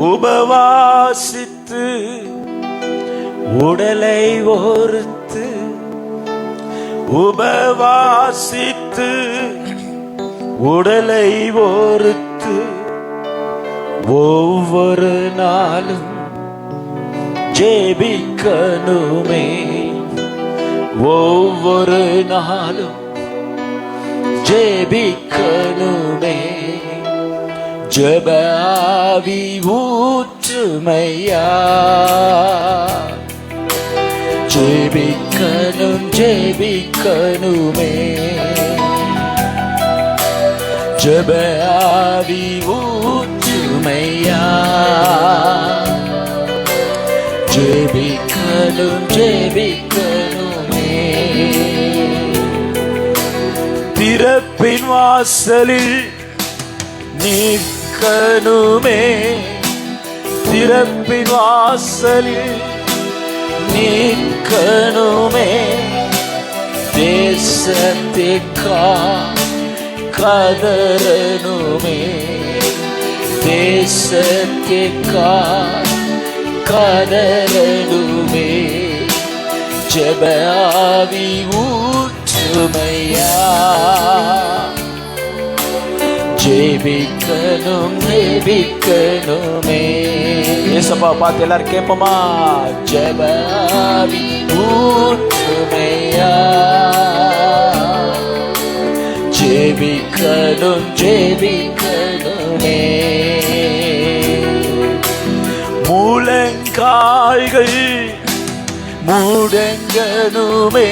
உபவாசித்து உடலை ஒருத்து, உபவாசித்து உடலை ஒருத்து, ஒவ்வொரு நாளும் ஜெபிக்கணுமே, ஒவ்வொரு நாளும் ஜெபிக்கணுமே. ஜெப ஆவி ஊற்றுமையா, ஜெபிக்கணும் ஜெபிக்கணுமே. ஜெப ஆவி ஊற்றுமையா, ஜெபிக்கணும் ஜெபிக்கணுமே. திறப்பின் வாசலில் நிற்கணுமே, திறப்பின் வாசலில் நிற்கணுமே. தேசத்திற்கா கதறணுமே, தேசத்திற்கா கதறணுமே. ஜெப ஆவி ஊற்றுமையா, ஜெபிக்கணும் ஜெபிக்கணுமே. ஏசப்பா பார்த்து எல்லாரும் கேட்போமா? ஜெப ஆவி ஊற்றுமையா, ஜெபிக்கணும் ஜெபிக்கணுமே. முழங்கால்கள் முடங்கணுமே,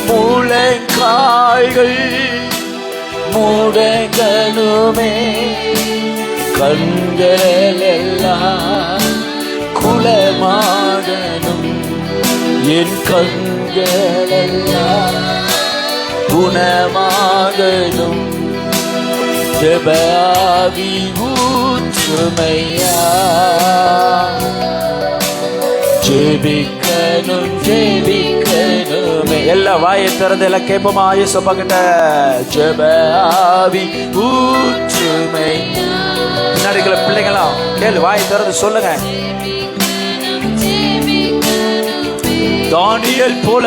முழங்கால்கள் முடங்கணுமே. கண்கள் எல்லாம் குலமாகணும், என் கண்கள் எல்லாம் குணமாகணும். ஜெப ஆவி ஊற்றுமையா, ஜெபிக்கணும் ஜெபிக்கணுமே. எல்லா வாயை திறந்து எல்லாம் கேட்போமா? இயேசுப்பா கிட்ட ஜெப ஆவி ஊற்றுமையா. பின்னாடிகளை பிள்ளைங்களா கேளு, வாயை திறந்து சொல்லுங்க. தானியேல் போல,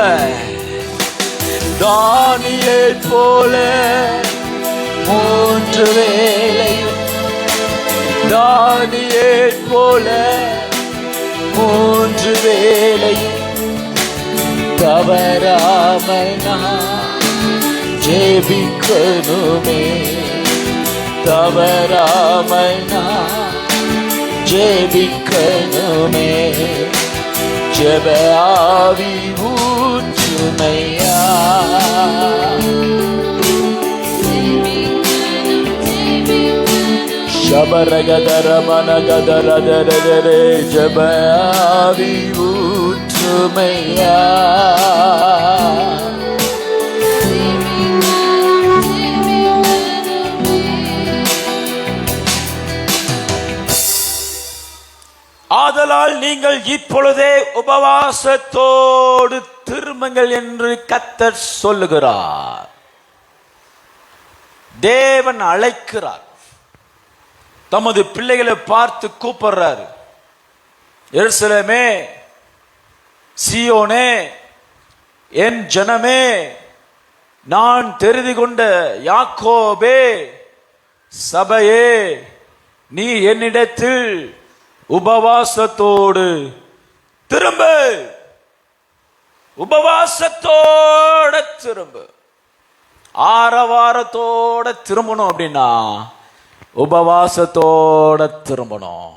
தானியேல் போல மூன்று வேளையும், தானியேல் போல மூன்று வேளையும் தவறாமல் நான் ஜெபிக்கணுமே, தவறாமல் நான் ஜெபிக்கணுமே. ஜெப ஆவி ஊற்றுமையா, ஷபரகதரமனகதரதரதரே. ஜெப ஆவி ஊற்றுமையா, ஆதலால் நீங்கள் இப்பொழுதே உபவாசத்தோடு திரும்புங்கள் என்று கர்த்தர் சொல்லுகிறார். தேவன் அழைக்கிறார், தமது பிள்ளைகளை பார்த்து கூப்பிடுறாரு. எருசலேமே, சீயோனே, என் ஜனமே, நான் தெரிந்து கொண்ட யாக்கோபே, சபையே, நீ என்னிடத்தில் உபவாசத்தோடு திரும்பு, உபவாசத்தோட திரும்பு. ஆரவாரத்தோட திரும்பணும் அப்படின்னா உபவாசத்தோட திரும்பணும்.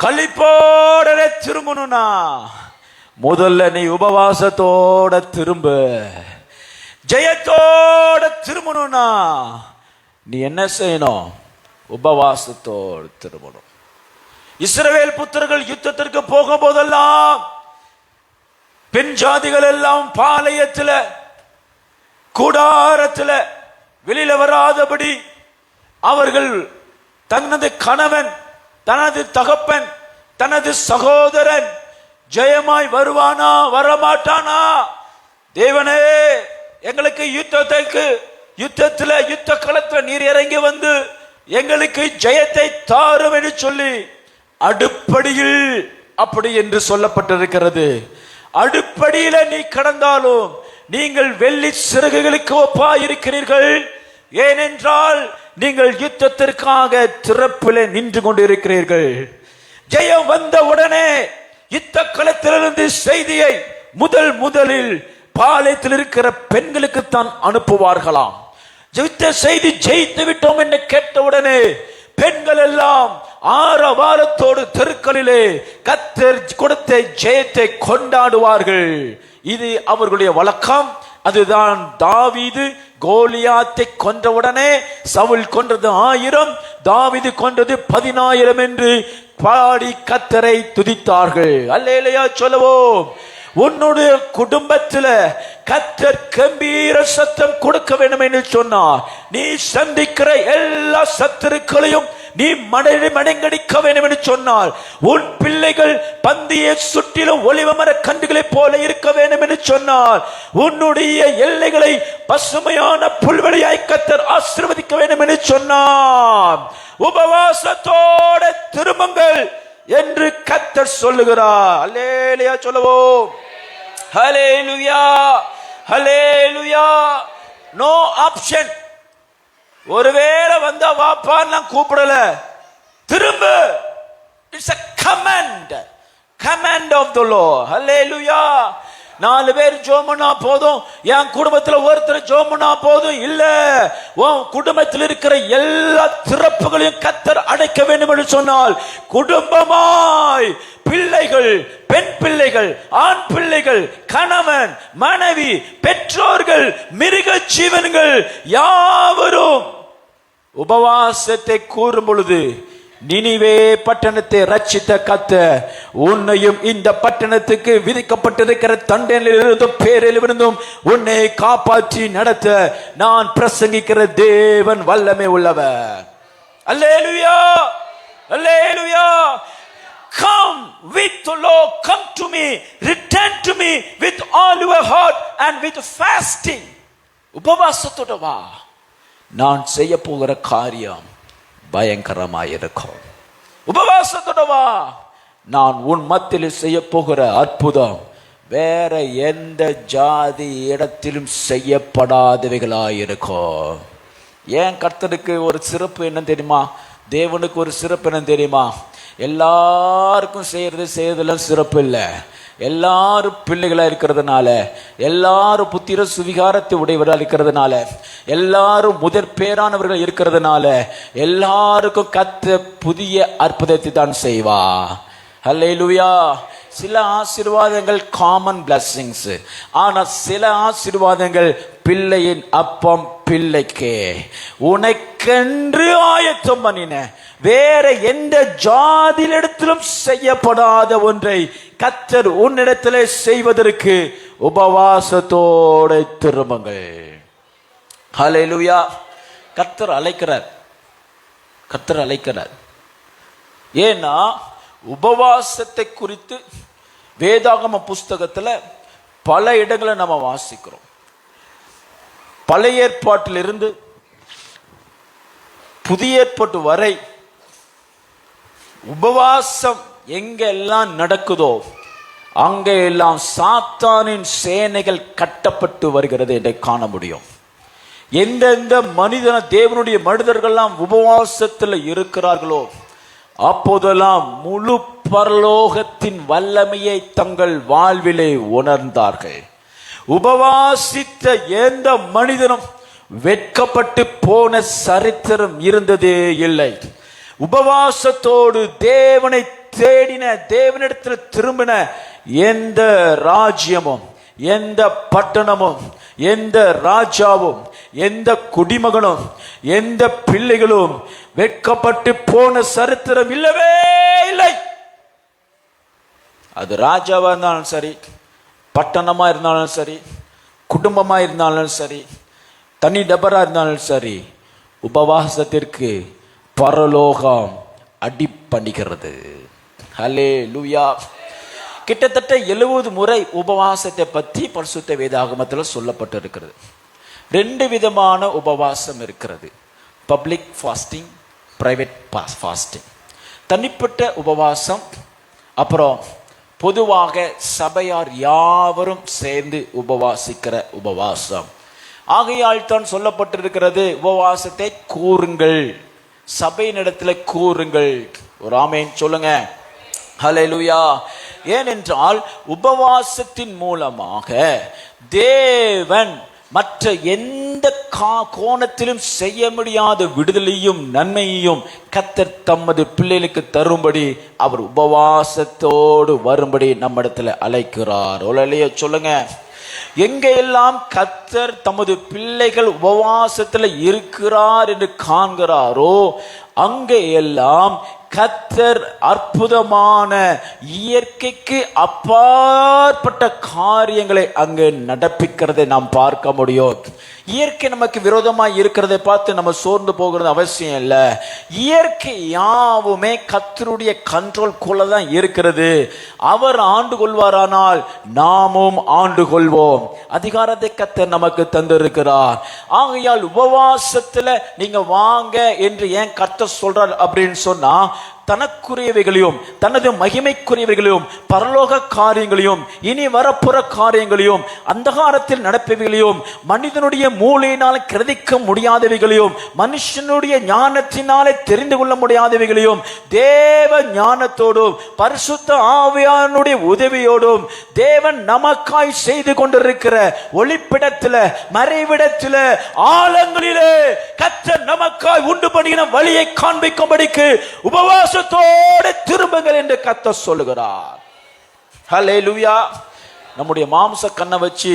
களிப்போட திரும்பணும்னா முதல்ல நீ உபவாசத்தோட திரும்பு. ஜெயத்தோட திரும்பணும்னா நீ என்ன செய்யணும்? உபவாசத்தோடு திரும்பணும். இஸ்ரவேல் புத்திரர்கள் யுத்தத்திற்கு போகும் போதெல்லாம் பெண் ஜாதிகள் எல்லாம் பாளையத்தில் கூடாரத்தில் வெளியில வராதபடி அவர்கள் தனது கணவன், தனது தகப்பன், தனது சகோதரன் ஜெயமாய் வருவானா வரமாட்டானா, தேவனே எங்களுக்கு யுத்தத்தில் யுத்த களத்தில் நீர் இறங்கி வந்து எங்களுக்கு ஜெயத்தை தாரும் என்று சொல்லி அடுப்படியில் அப்படி என்று சொல்லப்பட்டிருக்கிறது. அடுப்படியில நீ கடந்தாலும் நீங்கள் வெள்ளி சிறகுகளுக்கு ஒப்பாய் இருக்கிறீர்கள். ஏனென்றால் நீங்கள் யுத்தத்திற்காக திறப்பில் நின்று கொண்டிருக்கிறீர்கள். ஜெயம் வந்த உடனே யுத்த களத்திலிருந்து செய்தியை முதலில் பாளையத்தில் இருக்கிற பெண்களுக்கு தான் அனுப்புவார்களாம். யுத்த செய்தி ஜெயித்து விட்டோம் என்று கேட்டவுடனே பெண்கள் எல்லாம் ஆரவாரத்தோடு தெருக்களிலே கர்த்தர் கொடுத்த ஜெயத்தை கொண்டாடுவார்கள். இது அவர்களுடைய வழக்கம். அதுதான் தாவீது கோலியாத்தை கொன்றவுடனே சவுல் கொன்றது 1000, தாவீது கொன்றது 10000 என்று பாடி கர்த்தரை துதித்தார்கள். அல்லேலூயா சொல்லுவோம். உன்னுடைய குடும்பத்தில் கர்த்தர் கம்பீர சத்தம் கொடுக்க வேண்டும் என்று சொன்னார். நீ சந்திக்கிற எல்லா சத்துருக்களையும் நீ மடங்கடிக்க வேண்டும் என்று சொன்னால், உன் பிள்ளைகள் பந்தியை சுற்றிலும் ஒலிவ மர கண்டுகளை போல இருக்க வேண்டும் என்று சொன்னால், உன்னுடைய எல்லைகளை பசுமையான புல்வெளியாய் கர்த்தர் ஆசீர்வதிக்க வேண்டும் என்று சொன்னார், உபவாசத்தோட திரும்புங்கள் என்று கர்த்தர் சொல்லுகிறார். அல்லேலூயா சொல்லுவோம். Hallelujah hallelujah. No option. ஒருவேளை வந்தா வாப்பா நான் கூப்பிடல, திரும்ப. It's a command of the Lord. Hallelujah. 4 பேர் ஜோமனா போதும், என் குடும்பத்தில் ஒருத்தர் ஜோமனா போதும் இல்ல. உன் குடும்பத்தில் இருக்கிற எல்லா திறப்புகளையும் கர்த்தர் அடைக்க வேண்டும் என்று சொன்னால், குடும்பமாய் பிள்ளைகள், பெண் பிள்ளைகள், ஆண் பிள்ளைகள், கணவன், மனைவி, பெற்றோர்கள், மிருக ஜீவன்கள் யாவரும் உபவாசத்தை கூறும் பொழுது, நினிவே பட்டணத்தை ரட்சித்த கர்த்தர் உன்னையும் இந்த பட்டணத்துக்கு விதிக்கப்பட்டிருக்கிற தண்டனையிலிருந்தும் பேரிலிருந்தும் உன்னை காப்பாற்றி நடத்த நான் பிரசங்கிக்கிற தேவன் வல்லமை உள்ளவர். அல்லேலூயா அல்லேலூயா. Come with the Lord, come to me, return to me with all your heart and with fasting. உபவாசத்தோட வா. நான் செய்ய போகிற காரியம் பயங்கரமாயிருக்கும். உபவாசத்தோட வா. நான் உன் மத்தியில் செய்ய போகிற அற்புதம் வேற எந்த ஜாதி இடத்திலும் செய்யப்படாதவைகளாயிருக்கும். ஏன் கர்த்தருக்கு ஒரு சிறப்பு என்ன தெரியுமா? தேவனுக்கு ஒரு சிறப்பு என்ன தெரியுமா? எல்லாருக்கும் செய்யறதுலாம் சிறப்பு இல்லை. எல்லாரும் பிள்ளைகளா இருக்கிறதுனால, எல்லாரும் புத்திர சுவிகாரத்தை உடையவர்களாக இருக்கிறதுனால, எல்லாரும் முதற் பேரானவர்கள் இருக்கிறதுனால, எல்லாருக்கும் கர்த்தர் புதிய அற்புதத்தை தான் செய்வா. ஹல்லேலூயா. சில ஆசீர்வாதங்கள் காமன் பிளஸிங்ஸ், ஆனா சில ஆசீர்வாதங்கள் பிள்ளையின் அப்பம் பிள்ளைக்கே உனக்கென்று ஆயத்தம் பண்ணின வேற எந்த ஜாதியிடத்திலும் செய்யப்படாத ஒன்றை கர்த்தர் உன்னிடத்திலே செய்வதற்கு உபவாசத்தோட திரும்புங்கள். ஹல்லேலூயா. கர்த்தர் அழைக்கிறார், கர்த்தர் அழைக்கிறார். ஏன்னா உபவாசத்தை குறித்து வேதாகம புஸ்தகத்துல பல இடங்களை நம்ம வாசிக்கிறோம். பழைய ஏற்பாட்டிலிருந்து புதிய ஏற்பாட்டு வரை உபவாசம் எங்கெல்லாம் நடக்குதோ அங்கே எல்லாம் சாத்தானின் சேனைகள் கட்டப்பட்டு வருகிறது என்று காண முடியும். எந்தெந்த மனிதன தேவனுடைய மனிதர்கள்லாம் உபவாசத்தில் இருக்கிறார்களோ அப்போதெல்லாம் முழு பரலோகத்தின் வல்லமையை தங்கள் வாழ்விலே உணர்ந்தார்கள். உபவாசித்த எந்த மனிதனும் வெட்கப்பட்டு போன சரித்திரம் இருந்ததே இல்லை. உபவாசத்தோடு தேவனை தேடின, தேவனிடத்தில் திரும்பின எந்த ராஜ்யமும், எந்த பட்டணமும், எந்த ராஜாவும், எந்த குடிமகனும், எந்த பிள்ளைகளும் வெட்கப்பட்டு போன சரித்திரம் இல்லவே இல்லை. அது ராஜாவா இருந்தாலும் சரி, பட்டணமா இருந்தாலும் சரி, குடும்பமா இருந்தாலும் சரி, தனி நபரா இருந்தாலும் சரி, உபவாசத்திற்கு பரலோகம் அடி பண்ணுகிறது. ஹல்லேலூயா. கிட்டத்தட்ட 70 முறை உபவாசத்தை பற்றி பரிசுத்த வேதாகமத்தில் சொல்லப்பட்டு இருக்கிறது. 2 விதமான உபவாசம் இருக்கிறது. பப்ளிக் ஃபாஸ்டிங், பிரைவேட் ஃபாஸ்டிங், தனிப்பட்ட உபவாசம், அப்புறம் பொதுவாக சபையார் யாவரும் சேர்ந்து உபவாசிக்கிற உபவாசம். ஆகையால் தான் சொல்லப்பட்டிருக்கிறது, உபவாசத்தை கூறுங்கள், சபையினிடத்தில் கூறுங்கள். ஒரு ஆமென் சொல்லுங்க. ஹல்லேலூயா. ஏனென்றால் உபவாசத்தின் மூலமாக தேவன் மற்ற எந்த கோணத்திலும் செய்ய முடியாத விடுதலையும் நன்மையையும் கர்த்தர் தமது பிள்ளைகளுக்கு தரும்படி அவர் உபவாசத்தோடு வரும்படி நம்மிடத்தில் அழைக்கிறார். ஒலைய சொல்லுங்க. எங்கெல்லாம் கர்த்தர் தமது பிள்ளைகள் உபவாசத்தில் இருக்கிறார் என்று காண்கிறாரோ அங்கே எல்லாம் கர்த்தர் அற்புதமான இயற்கைக்கு அப்பாற்பட்ட காரியங்களை அங்கே நடப்பிக்கிறதை நாம் பார்க்க முடியும். இயற்கை நமக்கு விரோதமாக இருக்கிறதை பார்த்து நம்ம சோர்ந்து போகிறது அவசியம் இல்லை. இயற்கை யாவுமே கர்த்தருடைய கண்ட்ரோல்குள்ள தான் இருக்கிறது. அவர் ஆண்டு கொள்வாரானால் நாமும் ஆண்டு கொள்வோம். அதிகாரத்தை கர்த்தர் நமக்கு தந்திருக்கிறார். ஆகையால் உபவாசத்துல நீங்க வாங்க என்று ஏன் கர்த்தர் சொல்றார் அப்படின்னு சொன்னா, தனக்குரியவைகளையும் தனது மகிமைக்குரியவைகளையும் பரலோக காரியங்களையும் இனி வரப்புற காரியங்களையும் அந்தகாரத்தில் நடப்பவைகளையும் மனிதனுடைய மூளையினால் கிரதிக்க முடியாதவைகளையும் மனுஷனுடைய ஞானத்தினாலே தெரிந்து கொள்ள முடியாதவைகளையும் தேவ ஞானத்தோடும் பரிசுத்த ஆவியானுடைய உதவியோடும் தேவன் நமக்காய் செய்து கொண்டிருக்கிற ஒளிப்பிடத்தில் மறைவிடத்தில் ஆழங்களிலே கர்த்தர் நமக்காய் உண்டு பண்ணின வழியை காண்பிக்கும்படிக்கு உபவாச திரும்புங்கள் என்று கர்த்தர் சொல்லுகிறார். ஹல்லேலூயா. நம்முடைய மாம்ச கண்ணை வச்சு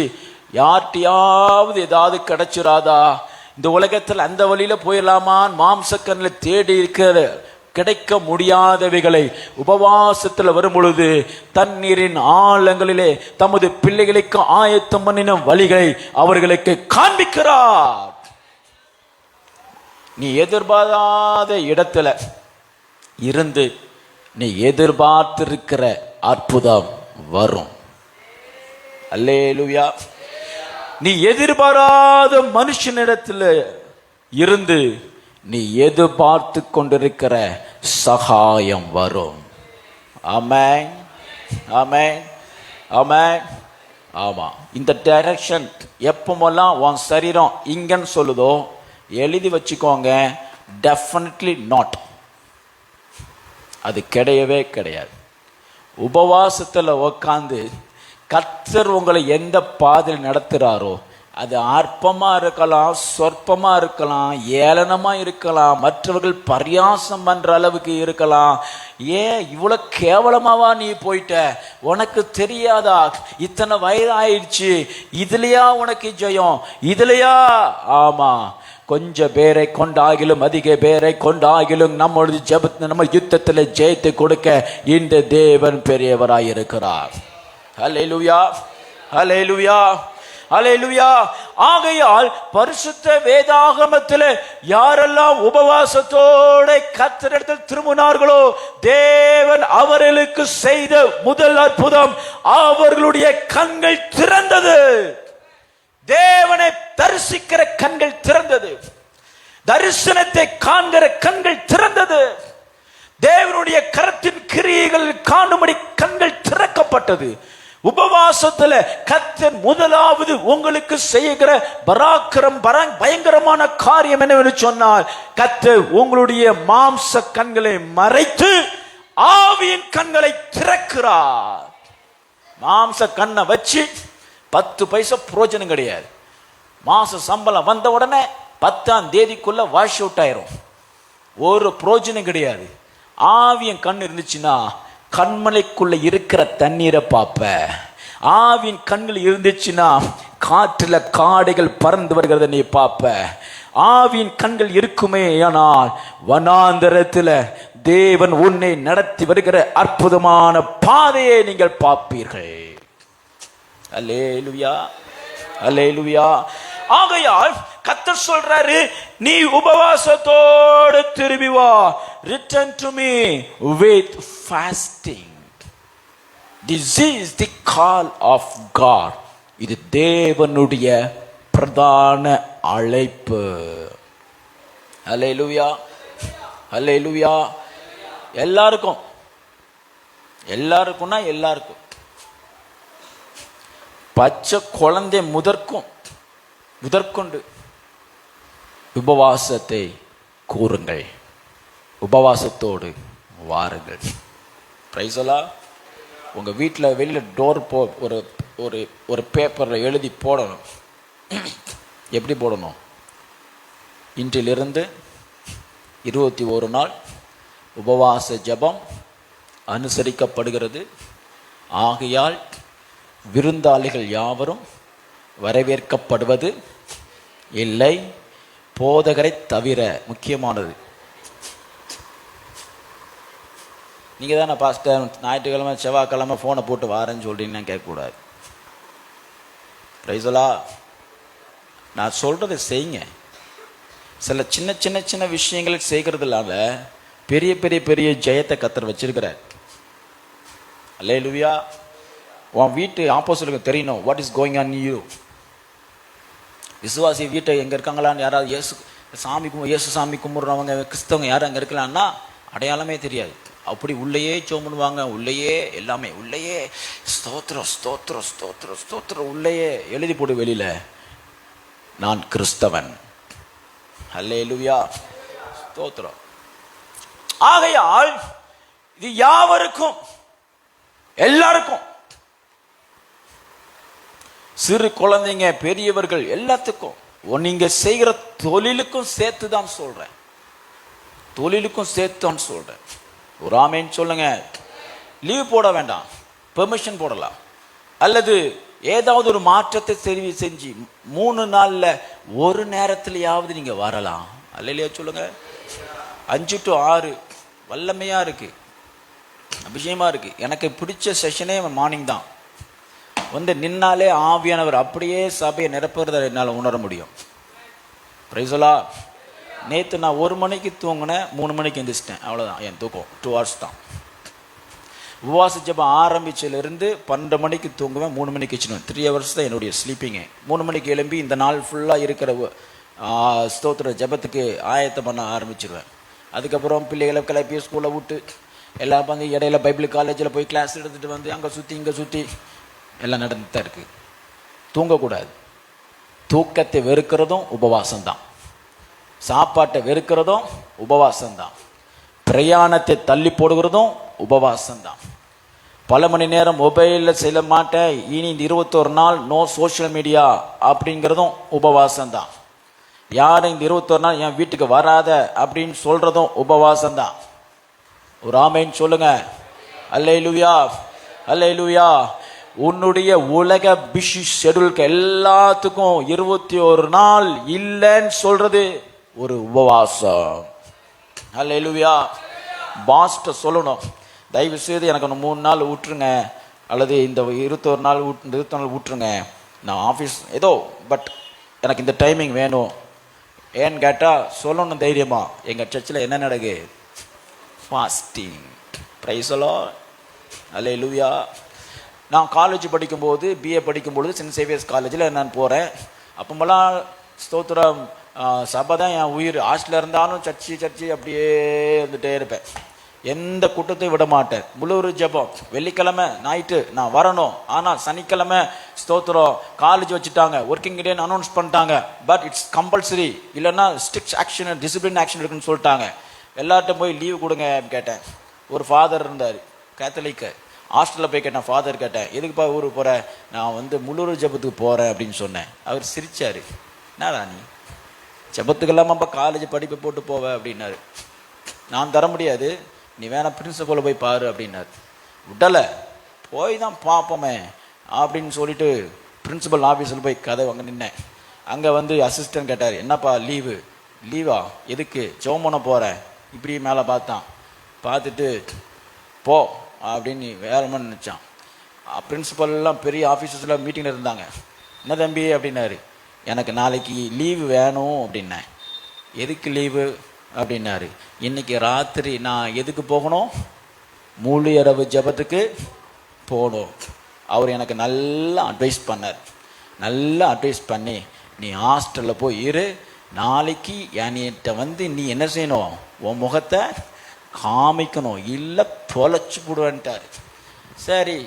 யார்கிட்டயாவது ஏதாவது கிடைச்சிராதா, இந்த உலகத்தில் அந்த வழியில போயிடலாமா, மாம்ச கண்ணில் தேடி இருக்கிற கிடைக்க முடியாதவைகளை உபவாசத்தில் வரும் பொழுது தண்ணீரின் ஆழங்களிலே தமது பிள்ளைகளுக்கு ஆயத்தம் பண்ணின வழிகளை அவர்களுக்கு காண்பிக்கிறார். நீ எதிர்பாராத இடத்துல இருந்து நீ எதிர்பார்த்திருக்கிற அற்புதம் வரும். அல்லேலூயா. நீ எதிர்பாராத மனுஷனிடத்தில் இருந்து நீ எதிர்பார்த்து கொண்டிருக்கிற சகாயம் வரும். ஆமென், ஆமென், ஆமென். ஆமா, இந்த டைரக்ஷன் எப்பமெல்லாம் உன் சரீரம் இங்கன்னு சொல்லுதோ எழுதி வச்சுக்கோங்க, டெஃபினெட்லி நாட், அது கிடையவே கிடையாது. உபவாசத்தில் உட்காந்து கர்த்தர் உங்களை எந்த பாதையில் நடத்துகிறாரோ அது அற்பமாக இருக்கலாம், சொற்பமாக இருக்கலாம், ஏளனமாக இருக்கலாம், மற்றவர்கள் பரியாசம் பண்ணுற அளவுக்கு இருக்கலாம். ஏன் இவ்வளோ கேவலமாவா நீ போயிட்ட, உனக்கு தெரியாதா, இத்தனை வயது ஆயிடுச்சு, இதுலையா உனக்கு ஜெயம், இதுலையா? ஆமாம், கொஞ்சம் பேரை கொண்டாகிலும் அதிக பேரை கொண்டாகிலும் நம்மளது ஜெபத்தை நம்ம யுத்தத்தில் ஜெயித்து கொடுக்க இந்த தேவன் பெரியவராயிருக்கிறார். ஹல்லேலூயா, ஹல்லேலூயா, ஹல்லேலூயா. ஆகையால் பரிசுத்த வேதாகமத்தில் யாரெல்லாம் உபவாசத்தோட கர்த்தரிடத்தில் திரும்பினார்களோ தேவன் அவர்களுக்கு செய்த முதல் அற்புதம் அவர்களுடைய கண்கள் திறந்தது. தேவனை தரிசிக்கிற கண்கள் திறந்தது, தரிசனத்தை காண்கிற கண்கள் திறந்தது, தேவனுடைய கரத்தின் கிரியைகள் காணும்படி கண்கள் திறக்கப்பட்டது. உபவாசத்துல கர்த்தர் முதலாவது உங்களுக்கு செய்கிற பயங்கரமான காரியம் என்னவென்று சொன்னால், கர்த்தர் உங்களுடைய மாம்ச கண்களை மறைத்து ஆவியின் கண்களை திறக்கிறார். மாம்ச கண்ணை வச்சு 10 பைசா புரோஜனம் கிடையாது. மாச சம்பளம் வந்த உடனே 10ஆம் தேதிக்குள்ள வாஷ் அவுட் ஆயிரும், ஒரு புரோஜனம் கிடையாது. ஆவியின் கண் இருந்துச்சுன்னா கண்மலைக்குள்ள இருக்கிற தண்ணீரை பார்ப்ப. ஆவியின் கண்கள் இருந்துச்சுன்னா காற்றுல காடைகள் பறந்து வருகிறத நீ பார்ப்ப. ஆவியின் கண்கள் இருக்குமே ஆனால் வனாந்தரத்தில் தேவன் உன்னை நடத்தி வருகிற அற்புதமான பாதையை நீங்கள் பார்ப்பீர்கள். அல்லேலூயா, அல்லேலூயா. ஆகையால் கர்த்தர் சொல்றாரு, நீ உபவாசத்தோடு திரும்பி வா. Return to me with fasting. This is the call of God. இது தேவனுடைய பிரதான அழைப்பு. அல்லேலூயா, அல்லேலூயா. எல்லாருக்கும், எல்லாருக்கும்னா எல்லாருக்கும், பச்சை குழந்தை முதற்கொண்டு உபவாசத்தை கூறுங்கள், உபவாசத்தோடு வாருங்கள். பிரைஸலா. உங்கள் வீட்டில் வெளியில் டோர் ஒரு ஒரு ஒரு பேப்பரில் எழுதி போடணும். எப்படி போடணும்? இன்றிலிருந்து 21 நாள் உபவாச ஜெபம் அனுசரிக்கப்படுகிறது. ஆகையால் விருந்தாளிகள் யாவரும் வரவேற்கப்படுவது இல்லை, போதகரை தவிர. முக்கியமானது. நீங்கள் தானே பாஸ்டர் ஞாயிற்றுக்கிழமை செவ்வாய்க்கிழமை ஃபோனை போட்டு வாரேன்னு சொல்கிறீங்கன்னா கேட்கக்கூடாது. பிரைஸலா. நான் சொல்கிறத செய்யுங்க. சில சின்ன சின்ன சின்ன விஷயங்களை செய்கிறதுனால பெரிய பெரிய பெரிய ஜெயத்தை கர்த்தர் வச்சிருக்கிறார். அல்லேலூயா. உன் வீட்டு ஆப்போசிட்டுக்கு தெரியணும் what is going on you. விசுவாசி வீட்டை எங்கே இருக்காங்களான்னு யாராவது இயேசு சாமி கும்பிட்றவங்க கிறிஸ்தவங்க யாரும் அங்கே இருக்கலான்னா அடையாளமே தெரியாது. அப்படி உள்ளேயே சோமுன்னுவாங்க, உள்ளேயே எல்லாமே, உள்ளேயே ஸ்தோத்திரம் ஸ்தோத்திரம் ஸ்தோத்திரம் ஸ்தோத்திரம், உள்ளேயே எழுதி போடு வெளியில நான் கிறிஸ்தவன். அல்லேலூயா. ஸ்தோத்திரம். ஆகையால் இது யாவருக்கும், எல்லாருக்கும், சிறு குழந்தைங்க பெரியவர்கள் எல்லாத்துக்கும், நீங்க செய்கிற தொழிலுக்கும் சேர்த்து தான் சொல்றேன், தொழிலுக்கும் சேர்த்து தான் சொல்றேன். ஒரு ஆமேன்னு சொல்லுங்க. லீவ் போட வேண்டாம், பெர்மிஷன் போடலாம். அல்லது ஏதாவது ஒரு மாற்றத்தை செஞ்சு 3 நாள்ல ஒரு நேரத்திலேயாவது நீங்க வரலாம். அல்லையா சொல்லுங்க. 5 to 6 வல்லமையா இருக்கு, அபிஷேகமா இருக்கு. எனக்கு பிடிச்ச செஷனே மார்னிங் தான். வந்து நின்னாலே ஆவியானவர் அப்படியே சபையை நிரப்புறத என்னால் உணர முடியும். பிரைஸலா. நேற்று நான் 1 மணிக்கு தூங்கினேன், 3 மணிக்கு எந்திரிச்சிட்டேன். அவ்வளோதான் என் தூக்கம். 2 hours தான். உபவாச ஜெபம் ஆரம்பிச்சிலிருந்து 12 மணிக்கு தூங்குவேன், 3 மணிக்கு வச்சுடுவேன். 3 hours தான் என்னுடைய ஸ்லீப்பிங்கு. 3 மணிக்கு எழும்பி இந்த நாள் ஃபுல்லாக இருக்கிற ஸ்தோத்திர ஜெபத்துக்கு ஆயத்தம் பண்ண ஆரம்பிச்சிருவேன். அதுக்கப்புறம் பிள்ளைகளை கிளப்பி ஸ்கூலில் விட்டு எல்லாம் வந்து இடையில பைபிள் காலேஜில் போய் கிளாஸ் எடுத்துகிட்டு வந்து அங்கே சுற்றி இங்கே சுற்றி எல்லாம் நடந்துட்டு தான் இருக்குது. தூங்கக்கூடாது. தூக்கத்தை வெறுக்கிறதும் உபவாசம்தான், சாப்பாட்டை வெறுக்கிறதும் உபவாசம்தான், பிரயாணத்தை தள்ளி போடுகிறதும் உபவாசம்தான். பல மணி நேரம் மொபைலில் செய்ய மாட்டேன், இனி 21 நாள் நோ சோஷியல் மீடியா அப்படிங்கிறதும் உபவாசம்தான். யாரும் இந்த 21 நாள் என் வீட்டுக்கு வராத அப்படின்னு சொல்றதும் உபவாசம்தான். ஒரு ஆமேன்னு சொல்லுங்க. அல்லேலூயா. அல்லேலூயா. உன்னுடைய உலக பிஸி ஷெட்யூலுக்கு எல்லாத்துக்கும் 21 நாள் இல்லைன்னு சொல்றது ஒரு உபவாசம். அல்லேலூயா. பாஸ்ட சொல்லணும், தயவு செய்து எனக்கு 3 நாள் விட்டுருங்க, அல்லது இந்த 21 நாள் விட்டுருங்க, நான் ஆஃபீஸ் ஏதோ பட் எனக்கு இந்த டைமிங் வேணும். ஏன்னு கேட்டால் சொல்லணும் தைரியமா. எங்கள் சர்ச்சில் என்ன நடக்கு? Fasting. Praise the Lord. Alleluia. நான் காலேஜ் படிக்கும்போது, பிஏ படிக்கும்பொழுது சென்ட் சேவியர்ஸ் காலேஜில் நான் போகிறேன். அப்போமெல்லாம் ஸ்தோத்திரம் சபை தான் என் உயிர். ஹாஸ்டலில் இருந்தாலும் சர்ச்சு அப்படியே இருந்துகிட்டே இருப்பேன். எந்த கூட்டத்தையும் விட மாட்டேன். முழு ஜெபம். வெள்ளிக்கிழமை நைட்டு நான் வரணும். ஆனால் சனிக்கிழமை ஸ்தோத்திரம் காலேஜ் வச்சுட்டாங்க, ஒர்க்கிங் டேன்னு அனௌன்ஸ் பண்ணிட்டாங்க. பட் இட்ஸ் கம்பல்சரி, இல்லைன்னா ஸ்ட்ரிக்ட் ஆக்ஷன், டிசிப்ளின் ஆக்ஷன் இருக்குன்னு சொல்லிட்டாங்க. எல்லார்ட்டும் போய் லீவு கொடுங்க கேட்டேன். ஒரு ஃபாதர் இருந்தார், கேத்தலிக்கு. ஹாஸ்டலில் போய் கேட்டேன், ஃபாதர் கேட்டேன், எதுக்குப்பா ஊருக்கு போகிறேன்? நான் வந்து முழு ஜெபத்துக்கு போகிறேன் அப்படின்னு சொன்னேன். அவர் சிரிச்சார். என்னடா நீ ஜெபத்துக்கு இல்லாமல் காலேஜ் படிப்பை போட்டு போவ அப்படின்னாரு. நான் தர முடியாது, நீ வேணா பிரின்சிபலை போய் பாரு அப்படின்னாரு. விடலை, போய் தான் பார்ப்போமே அப்படின்னு சொல்லிட்டு பிரின்சிபல் ஆஃபீஸில் போய் கதை அங்கே நின்னேன். அங்கே வந்து அசிஸ்டன்ட் கேட்டார், என்னப்பா லீவா எதுக்கு? ஜெபம் பண்ண போகிறேன். இப்படி மேலே பார்த்துட்டு போ அப்படின்னு வேற மாதிரி நினச்சான். பிரின்சிபல்லாம் பெரிய ஆஃபீஸர்ஸ்லாம் மீட்டிங்கில் இருந்தாங்க. என்ன தம்பி அப்படின்னாரு. எனக்கு நாளைக்கு லீவு வேணும் அப்படின்னேன். எதுக்கு லீவு அப்படின்னாரு. இன்னைக்கு ராத்திரி நான் எதுக்கு போகணும்? முழு இரவு ஜெபத்துக்கு போகணும். அவர் எனக்கு நல்லா அட்வைஸ் பண்ணார். நல்லா அட்வைஸ் பண்ணி, நீ ஹாஸ்டலில் போய் இரு, நாளைக்கு என்கிட்ட வந்து நீ என்ன செய்யணும், உன் முகத்தை காமிக்கணும், இல்லை தொலைச்சி போடுவேன்ட்டார். சரி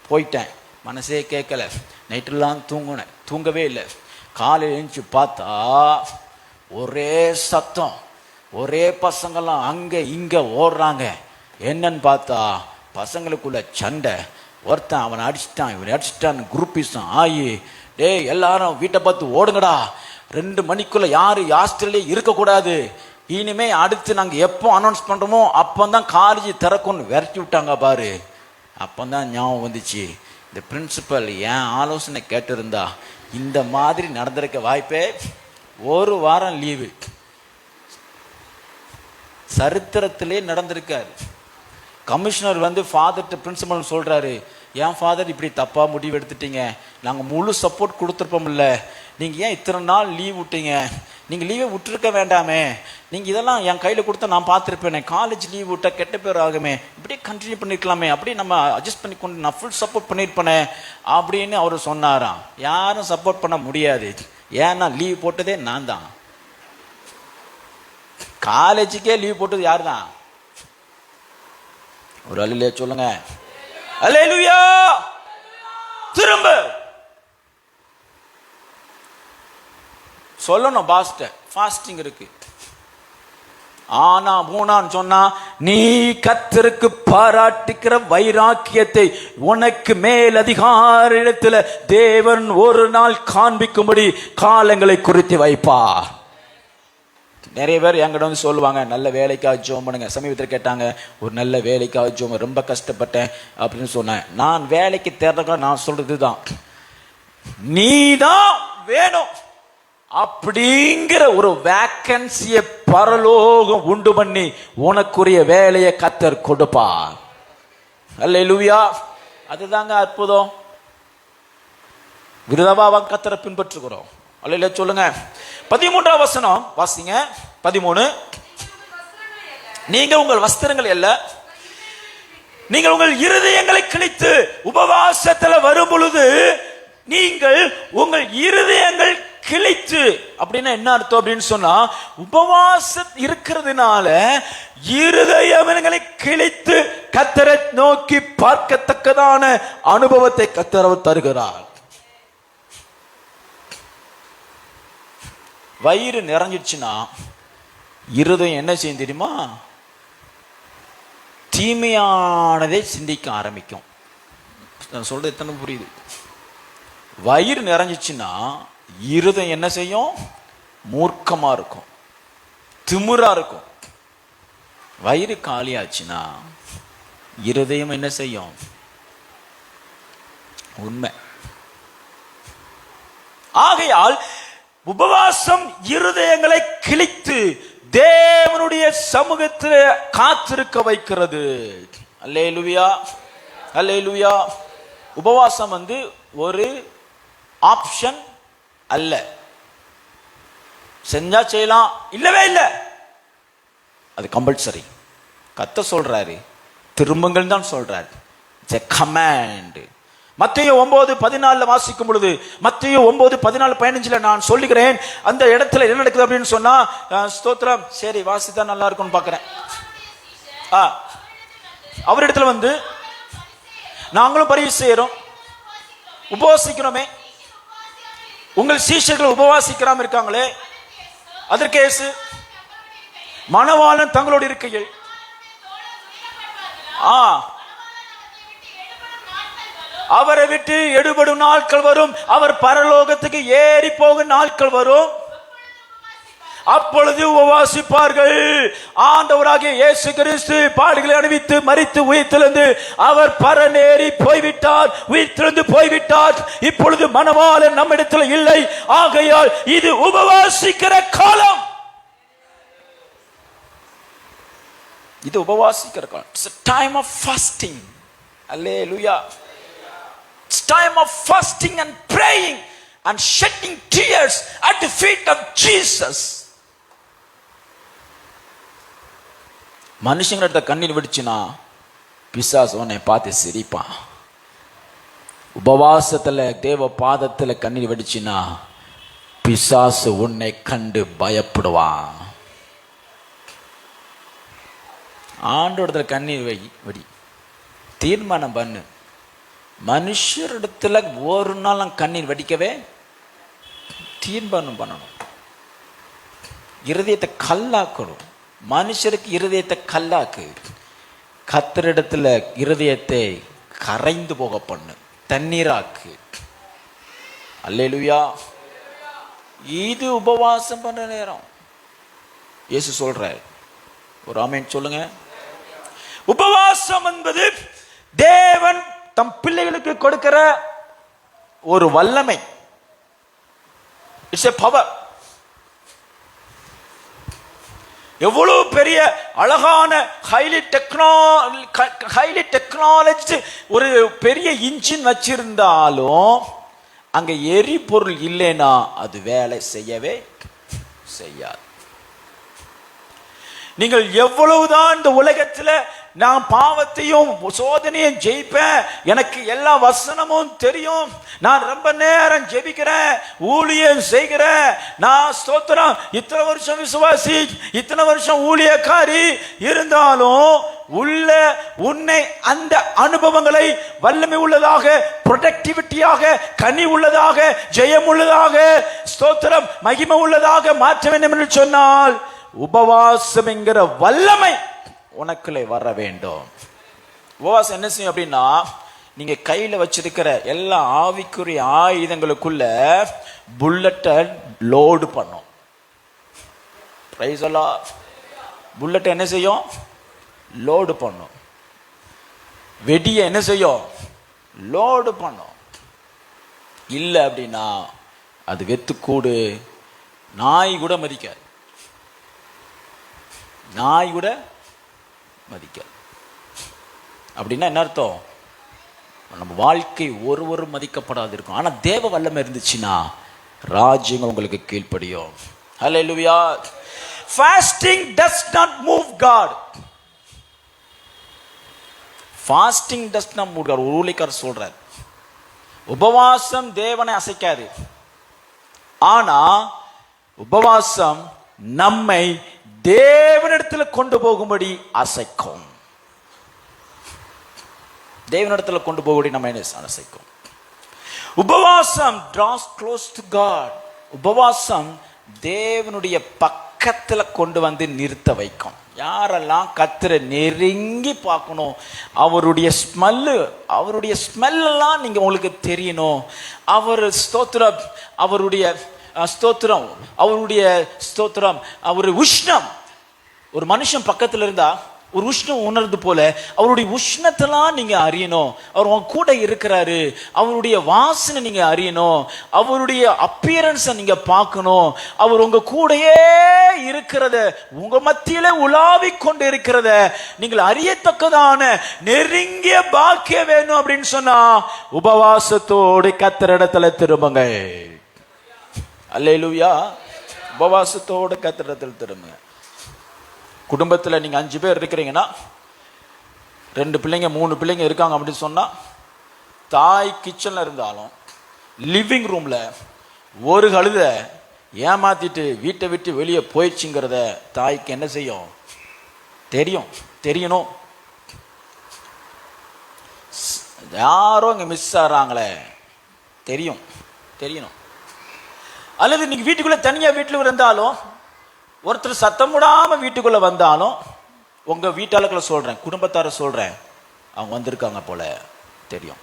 போயிட்டேன், மனசே கேட்கல. நைட்டெல்லாம் தூங்கவே இல்லை. காலையில் எழுந்துச்சு பார்த்தா ஒரே சத்தம், ஒரே பசங்கள்லாம் அங்கே இங்கே ஓடுறாங்க. என்னன்னு பார்த்தா பசங்களுக்குள்ள சண்டை. ஒருத்தன் அவனை அடிச்சிட்டான், இவனை அடிச்சிட்டான், குரூப்பிஸும் ஆகி டேய் எல்லாரும் வீட்டை பார்த்து ஓடுங்கடா, 2 மணிக்குள்ள யாரும் ஹாஸ்டல்லே இருக்கக்கூடாது, இனிமே அடுத்து நாங்கள் எப்போ அனௌன்ஸ் பண்ணுறோமோ அப்போ தான் காலேஜ் திறக்கும்னு விரட்டி விட்டாங்க பாரு. அப்போ தான் ஞாபகம் வந்துச்சு, இந்த பிரின்சிபல் என் ஆலோசனை கேட்டிருந்தா இந்த மாதிரி நடந்திருக்க வாய்ப்பே. 1 வாரம் லீவு சரித்திரத்திலே நடந்திருக்காரு. கமிஷனர் வந்து ஃபாதர்கிட்ட பிரின்சிபல் சொல்கிறாரு, ஏன் ஃபாதர் இப்படி தப்பாக முடிவு எடுத்துட்டீங்க, நாங்கள் முழு சப்போர்ட் கொடுத்துருப்போம்ல, நீங்கள் ஏன் இத்தனை நாள் லீவ் விட்டீங்க, நீங்கள் லீவை விட்டுருக்க வேண்டாமே, நீங்கள் இதெல்லாம் என் கையில் கொடுத்தா நான் பார்த்துருப்பேனே, காலேஜ் லீவ் விட்டால் கெட்ட பேர் ஆகுமே, இப்படியே கண்டினியூ பண்ணியிருக்கலாமே, அப்படியே நம்ம அட்ஜஸ்ட் பண்ணி கொண்டு நான் ஃபுல் சப்போர்ட் பண்ணியிருப்பேனே அப்படின்னு அவர் சொன்னாராம். யாரும் சப்போர்ட் பண்ண முடியாது, ஏன்னா லீவ் போட்டதே நான் தான். காலேஜுக்கே லீவ் போட்டது யார் தான்? ஒரு அல்லே சொல்லுங்க, அல்லேலூயா. திரும்ப சொல்லணும் பாஸ்ட, ஃபாஸ்டிங் இருக்கு. ஆனா மூணான்னு சொன்னா, நீ கர்த்தருக்கு பாராட்டுகிற வைராக்கியத்தை உனக்கு மேல் அதிகார இடத்துல தேவன் ஒரு நாள் காண்பிக்கும்படி காலங்களை குறித்து வைப்பா. நிறைய பேர் என்கிட்ட வந்து சொல்லுவாங்க, நல்ல வேலைக்காக ஜோம் பண்ணுங்க. சமீபத்தில் கேட்டாங்க, ஒரு நல்ல வேலைக்காக ஜோம், ரொம்ப கஷ்டப்பட்டேன் அப்படின்னு சொன்னேன். நான் வேலைக்கு தேர்றதுக்காக நான் சொல்றது தான், நீதான் வேணும் அப்படிங்கிற ஒரு வேக்கன்சியை பரலோகம் உண்டு பண்ணி உனக்குரிய வேலையை கர்த்தர் கொடுப்பார். அல்லேலூயா. அதுதாங்க அற்புதம். விருதவா கர்த்தரை பின்பற்றுகிறோம். அல்லேலூயா சொல்லுங்க. 13ஆம் வசனம் வாசிங்க. 13. நீங்க உங்கள் வஸ்திரங்கள் அல்ல, நீங்கள் உங்கள் இருதயங்களை கிழித்து உபவாசத்துல வரும் பொழுது நீங்கள் உங்கள் இருதயங்கள் கிழித்து, அப்படின்னா என்ன அர்த்தம் அப்படின்னு சொன்னா, உபவாசம் இருக்கிறதுனால இருதயங்களை கிழித்து கர்த்தரை நோக்கி பார்க்கத்தக்கதான அனுபவத்தை கர்த்தர் தருகிறார். வயிறு நிறைஞ்சிடுச்சுன்னா இருதயம் என்ன செய்யும் தெரியுமா? தீமையானதை சிந்திக்க ஆரம்பிக்கும். நான் சொல்றது எத்தனை புரியுது? வயிறு நிறைஞ்சிச்சுன்னா இருதயம் என்ன செய்யும்? மூர்க்கமா இருக்கும், திமிரா இருக்கும். வயிறு காலியாச்சுன்னா இருதயம் என்ன செய்யும்? உண்மை. ஆகையால் உபவாசம் இருதயங்களை கிழித்து தேவனுடைய சமூகத்தில் காத்திருக்க வைக்கிறது. அல்லேலூயா, அல்லேலூயா. உபவாசம் வந்து ஒரு ஆப்ஷன் அல்ல, செஞ்சா செய்யலாம், இல்லவே இல்லை, அது கம்பல்சரி. கர்த்தர் சொல்றாரு, திரும்புங்கள் தான் சொல்றாரு. It's a command. மத்தேயு 9:14 வாசிக்கும் பொழுது, மத்தேயு 9:14-15 நான் சொல்லுகிறேன். அந்த இடத்துல என்ன நடக்குது அப்படின்னு சொன்னா, ஸ்தோத்திரம், சரி வாசித்தா நல்லா இருக்கும்னு பாக்குறேன். அவரிடத்துல வந்து நாங்களும் பரிசேயரும் உபவாசிக்கிறோமே, உங்கள் சீஷர்கள் உபவாசிக்கிறாம இருக்காங்களே, அதற்கு இயேசு, மணவாளன் தங்களோடு இருக்கையில் அவரை விட்டு எடுபடும் நாட்கள் வரும், அவர் பரலோகத்துக்கு ஏறி போகும் நாட்கள் வரும், அப்பொழுது உபவாசிப்பார்கள். ஆண்டவராகிய இயேசு கிறிஸ்து பாடுகளை அணிவித்து மரித்து உயிர்த்தெழுந்து அவர் பரநேறி போய்விட்டார், உயிர்த்தெழுந்து போய்விட்டார். இப்பொழுது மணவாளன் நம்மிடத்தில் இல்லை. ஆகையால் இது உபவாசிக்கிற காலம். இது உபவாசிக்கிற காலம். It's a time of fasting. Hallelujah. It's time of fasting and praying and shedding tears at the feet of Jesus. மனுஷங்கிட்ட கண்ணீர் வெடிச்சுனா பிசாசு உன்னை பார்த்து சிரிப்பான். உபவாசத்துல தேவ பாதத்துல கண்ணீர் வெடிச்சுனா பிசாசு உன்னை கண்டு பயப்படுவான். ஆண்டோடத்துல கண்ணீர் வடி தீர்மானம் பண்ணு. மனுஷரிடத்துல ஒரு நாள் கண்ணீர் வடிக்கவே தீர்மானம் பண்ணணும். இருதயத்தை கல்லாக்கணும். மனுஷருக்கு இருதயத்தை கல்லாக்கு. கர்த்தரிடத்துல இருதயத்தை கரைந்து போக பண்ணு, தண்ணீராக்கு. அல்லேலூயா. இது உபவாசம் பண்ற நேரம். இயேசு சொல்றார், ஒரு ஆமென் சொல்லுங்க. உபவாசம் என்பது தேவன் தம் பிள்ளைகளுக்கு கொடுக்கிற ஒரு வல்லமை. It's a power. எவ்வளவு பெரிய அழகான ஹைலி டெக்னாலஜி ஒரு பெரிய இன்ஜின் வச்சிருந்தாலும் அங்க எரிபொருள் இல்லைன்னா அது வேலை செய்யவே செய்யாது. நீங்கள் எவ்வளவுதான் இந்த உலகத்துல நான் பாவத்தையும் சோதனையும் ஜெயிப்பேன், எனக்கு எல்லா வசனமும் தெரியும், நான் ரொம்ப நேரம் ஜெபிக்கிறேன், ஊழியம் செய்கிறேன், நான் ஸ்தோத்திரம் இத்தனை வருஷம் விசுவாசி, இத்தனை வருஷம் ஊழியக்காரி இருந்தாலும் உள்ள உன்னை அந்த அனுபவங்களை வல்லமை உள்ளதாக, ப்ரொடக்டிவிட்டியாக, கனி உள்ளதாக, ஜெயம் உள்ளதாக, ஸ்தோத்திரம் மகிமை உள்ளதாக மாற்ற வேண்டும் என்று சொன்னால் உபவாசம் என்கிற வல்லமை உனக்குள்ளே வர வேண்டும். உபவாசம் என்ன செய்யும் அப்படின்னா, நீங்க கையில வச்சிருக்கிற எல்லா ஆவிக்குரிய ஆயுதங்களுக்குள்ள புல்லட்டை லோடு பண்ணும். பிரைஸ் அல்லாஹ். புல்லட்டை என்ன செய்யும்? லோடு பண்ணும். வெடியை என்ன செய்யும்? லோடு பண்ணும். இல்லை அப்படின்னா அது வெத்துக்கூடு, நாய் கூட மதிக்காது. நாய் கூட மதிக்காது. அப்படின்னா என்ன அர்த்தம்? நம்ம வாழ்க்கை ஒருவரும் மதிக்கப்படாது இருக்கும். ஆனா தேவ வல்லமை இருந்துச்சுன்னா ராஜ்யங்கள் உங்களுக்கு கீழ்ப்படியும். ஹல்லேலூயா. Fasting does not move God. Fasting does not move God. ஊழியக்காரர் சொல்றார், உபவாசம் தேவனை அசைக்காது, ஆனா உபவாசம் நம்மை தேவனிடத்தில் கொண்டு போகும்படி அசைக்கும். தேவனிடத்தில் கொண்டு போகும்படி நம்ம அசைக்கும். உபவாசம் draws close to God. உபவாசம் தேவனுடைய பக்கத்துல கொண்டு வந்து நிறுத்த வைக்கும். யாரெல்லாம் கர்த்தரை நெருங்கி பார்க்கணும், அவருடைய ஸ்மெல்லாம் நீங்க உங்களுக்கு தெரியணும். அவர் ஸ்தோத்திரம், அவருடைய ஸ்தோத்திரம், அவருடைய ஸ்தோத்திரம், அவருடைய உஷ்ணம். ஒரு மனுஷன் பக்கத்துல இருந்தா ஒரு உஷ்ணம் உணர்ந்து போல அவருடைய உஷ்ணத்தெல்லாம் நீங்க அறியணும். அவர் உங்க கூட இருக்கிறாரு, அவருடைய வாசனை நீங்க அறியணும், அவருடைய அப்பியரன்ஸை நீங்க பார்க்கணும். அவர் உங்க கூடயே இருக்கிறத, உங்க மத்தியில உலாவிக் கொண்டு இருக்கிறத நீங்கள் அறியத்தக்கதான நெருங்கிய பாக்கியம் வேணும் அப்படின்னு சொன்னா உபவாசத்தோடு கர்த்தரிடத்துல திரும்புங்க. அல்லேலூயா. உபவாசத்தோடு கர்த்தரிடத்தில் திரும்புங்க. குடும்பத்தில் நீங்கள் 5 பேர் இருக்கிறீங்கன்னா, 2 பிள்ளைங்க 3 பிள்ளைங்க இருக்காங்க அப்படின்னு சொன்னால், தாய் கிச்சனில் இருந்தாலும் லிவிங் ரூமில் ஒரு கழுதை ஏமாத்திட்டு வீட்டை விட்டு வெளியே போயிடுச்சுங்கிறத தாய்க்கு என்ன செய்யும்? தெரியணும். யாரோ இங்கே மிஸ் ஆகிறாங்களே தெரியணும். அல்லது நீங்கள் வீட்டுக்குள்ளே தனியாக வீட்டில் இருந்தாலும், ஒருத்தர் சத்தம் விடாம வீட்டுக்குள்ள வந்தாலும், உங்க வீட்டாளர்களை சொல்றேன், குடும்பத்தார சொல்றேன், அவங்க வந்திருக்காங்க போல தெரியும்.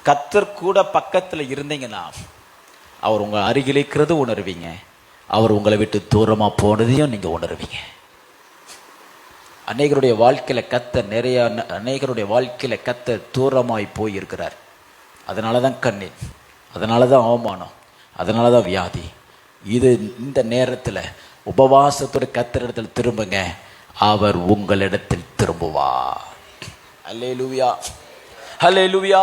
கர்த்தர் கூட பக்கத்துல இருந்தீங்கன்னா அவர் உங்க அருகில் இருக்கிறது உணர்வீங்க, அவர் உங்களை விட்டு தூரமா போனதையும் நீங்க உணர்வீங்க. அநேகருடைய வாழ்க்கையில கர்த்தர் தூரமாய் போயிருக்கிறார். அதனாலதான் கண்ணீர், அதனாலதான் அவமானம், அதனாலதான் வியாதி. இது இந்த நேரத்தில் உபவாசத்தோட கர்த்தரிடத்தில் திரும்புங்க, அவர் உங்களிடத்தில் திரும்புவார். அல்லேலூயா, அல்லேலூயா.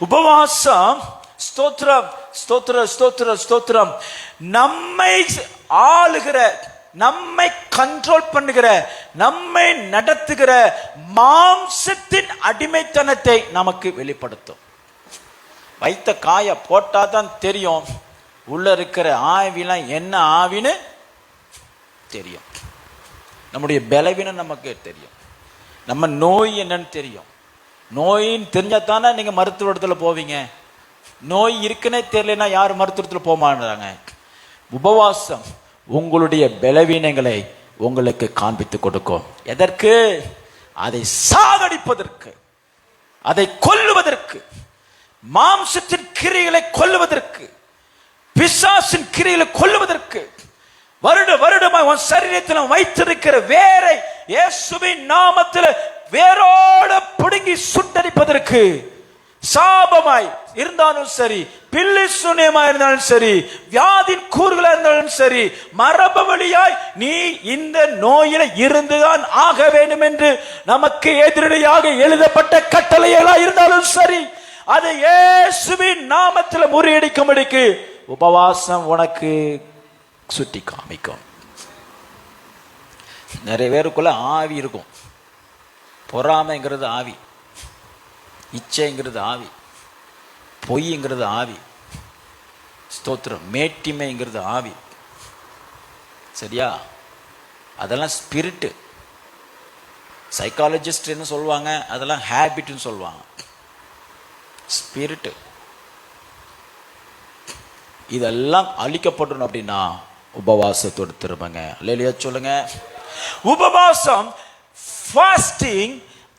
உபவாசம் ஸ்தோத்திரம், ஸ்தோத்திரம், ஸ்தோத்திரம், ஸ்தோத்திரம் நம்மை ஆளுகிற, நம்மை கண்ட்ரோல் பண்ணுகிற, நம்மை நடத்துகிற மாம்சத்தின் அடிமைத்தனத்தை நமக்கு வெளிப்படுத்தும். வைத்த காய போட்டாதான் தெரியும் உள்ள இருக்கிற ஆவிலாம் என்ன ஆவின்னு தெரியும். நம்முடைய பலவீனம் நமக்கு தெரியும். நம்ம நோய் என்னன்னு தெரியும். நோயின்னு தெரிஞ்சாதானே நீங்க மருத்துவத்தில் போவீங்க. நோய் இருக்குன்னே தெரியலன்னா யார் மருத்துவத்தில் போக மாட்டாங்க. உபவாசம் உங்களுடைய பலவீனங்களை உங்களுக்கு காண்பித்து கொடுக்கும். எதற்கு? அதை சாகடிப்பதற்கு, அதை கொல்லுவதற்கு, மாம்சத்தின் கிரியைகளை கொல்லுவதற்கு, பிசாசின் கிரியைகளை கொல்லுவதற்கு, வருடமாய் உன் சரீரத்தில் வைத்திருக்கிற வேரை இயேசுவின் நாமத்தில் வேரோடு பிடுங்கி சுட்டரிப்பதற்கு, சாபமாய் இருந்தாலும் சரி, பில்லி சூன்யமா இருந்தாலும் சரி, வியாதின் கூறுகளா இருந்தாலும் சரி, மரபு வழியாய் நீ இந்த நோயில இருந்துதான் ஆக வேண்டும் என்று நமக்கு எதிரடியாக எழுதப்பட்ட கட்டளைகளா இருந்தாலும் சரி, அதை இயேசுவின் நாமத்தில் முறியடிக்கும்படிக்கு உபவாசம் உனக்கு சுட்டி காமிக்கும். நிறைய பேருக்குள்ள ஆவி இருக்கும். பொறாமைங்கிறது ஆவி, இச்சைங்கிறது ஆவி, பொய்ங்கிறது ஆவி, ஸ்தோத்திரம், மேட்டிமைங்கிறது ஆவி. சரியா? அதெல்லாம் ஸ்பிரிட்டு. சைக்காலஜிஸ்ட் என்ன சொல்லுவாங்க? அதெல்லாம் ஹேபிட்னு சொல்லுவாங்க. ஸ்பிரிட்டு. இதெல்லாம் அழிக்கப்படணும் அப்படின்னா உபவாசத்தோடு திரும்புங்க. அல்லேலூயா சொல்லுங்க. உபவாசம், ஃபாஸ்டிங்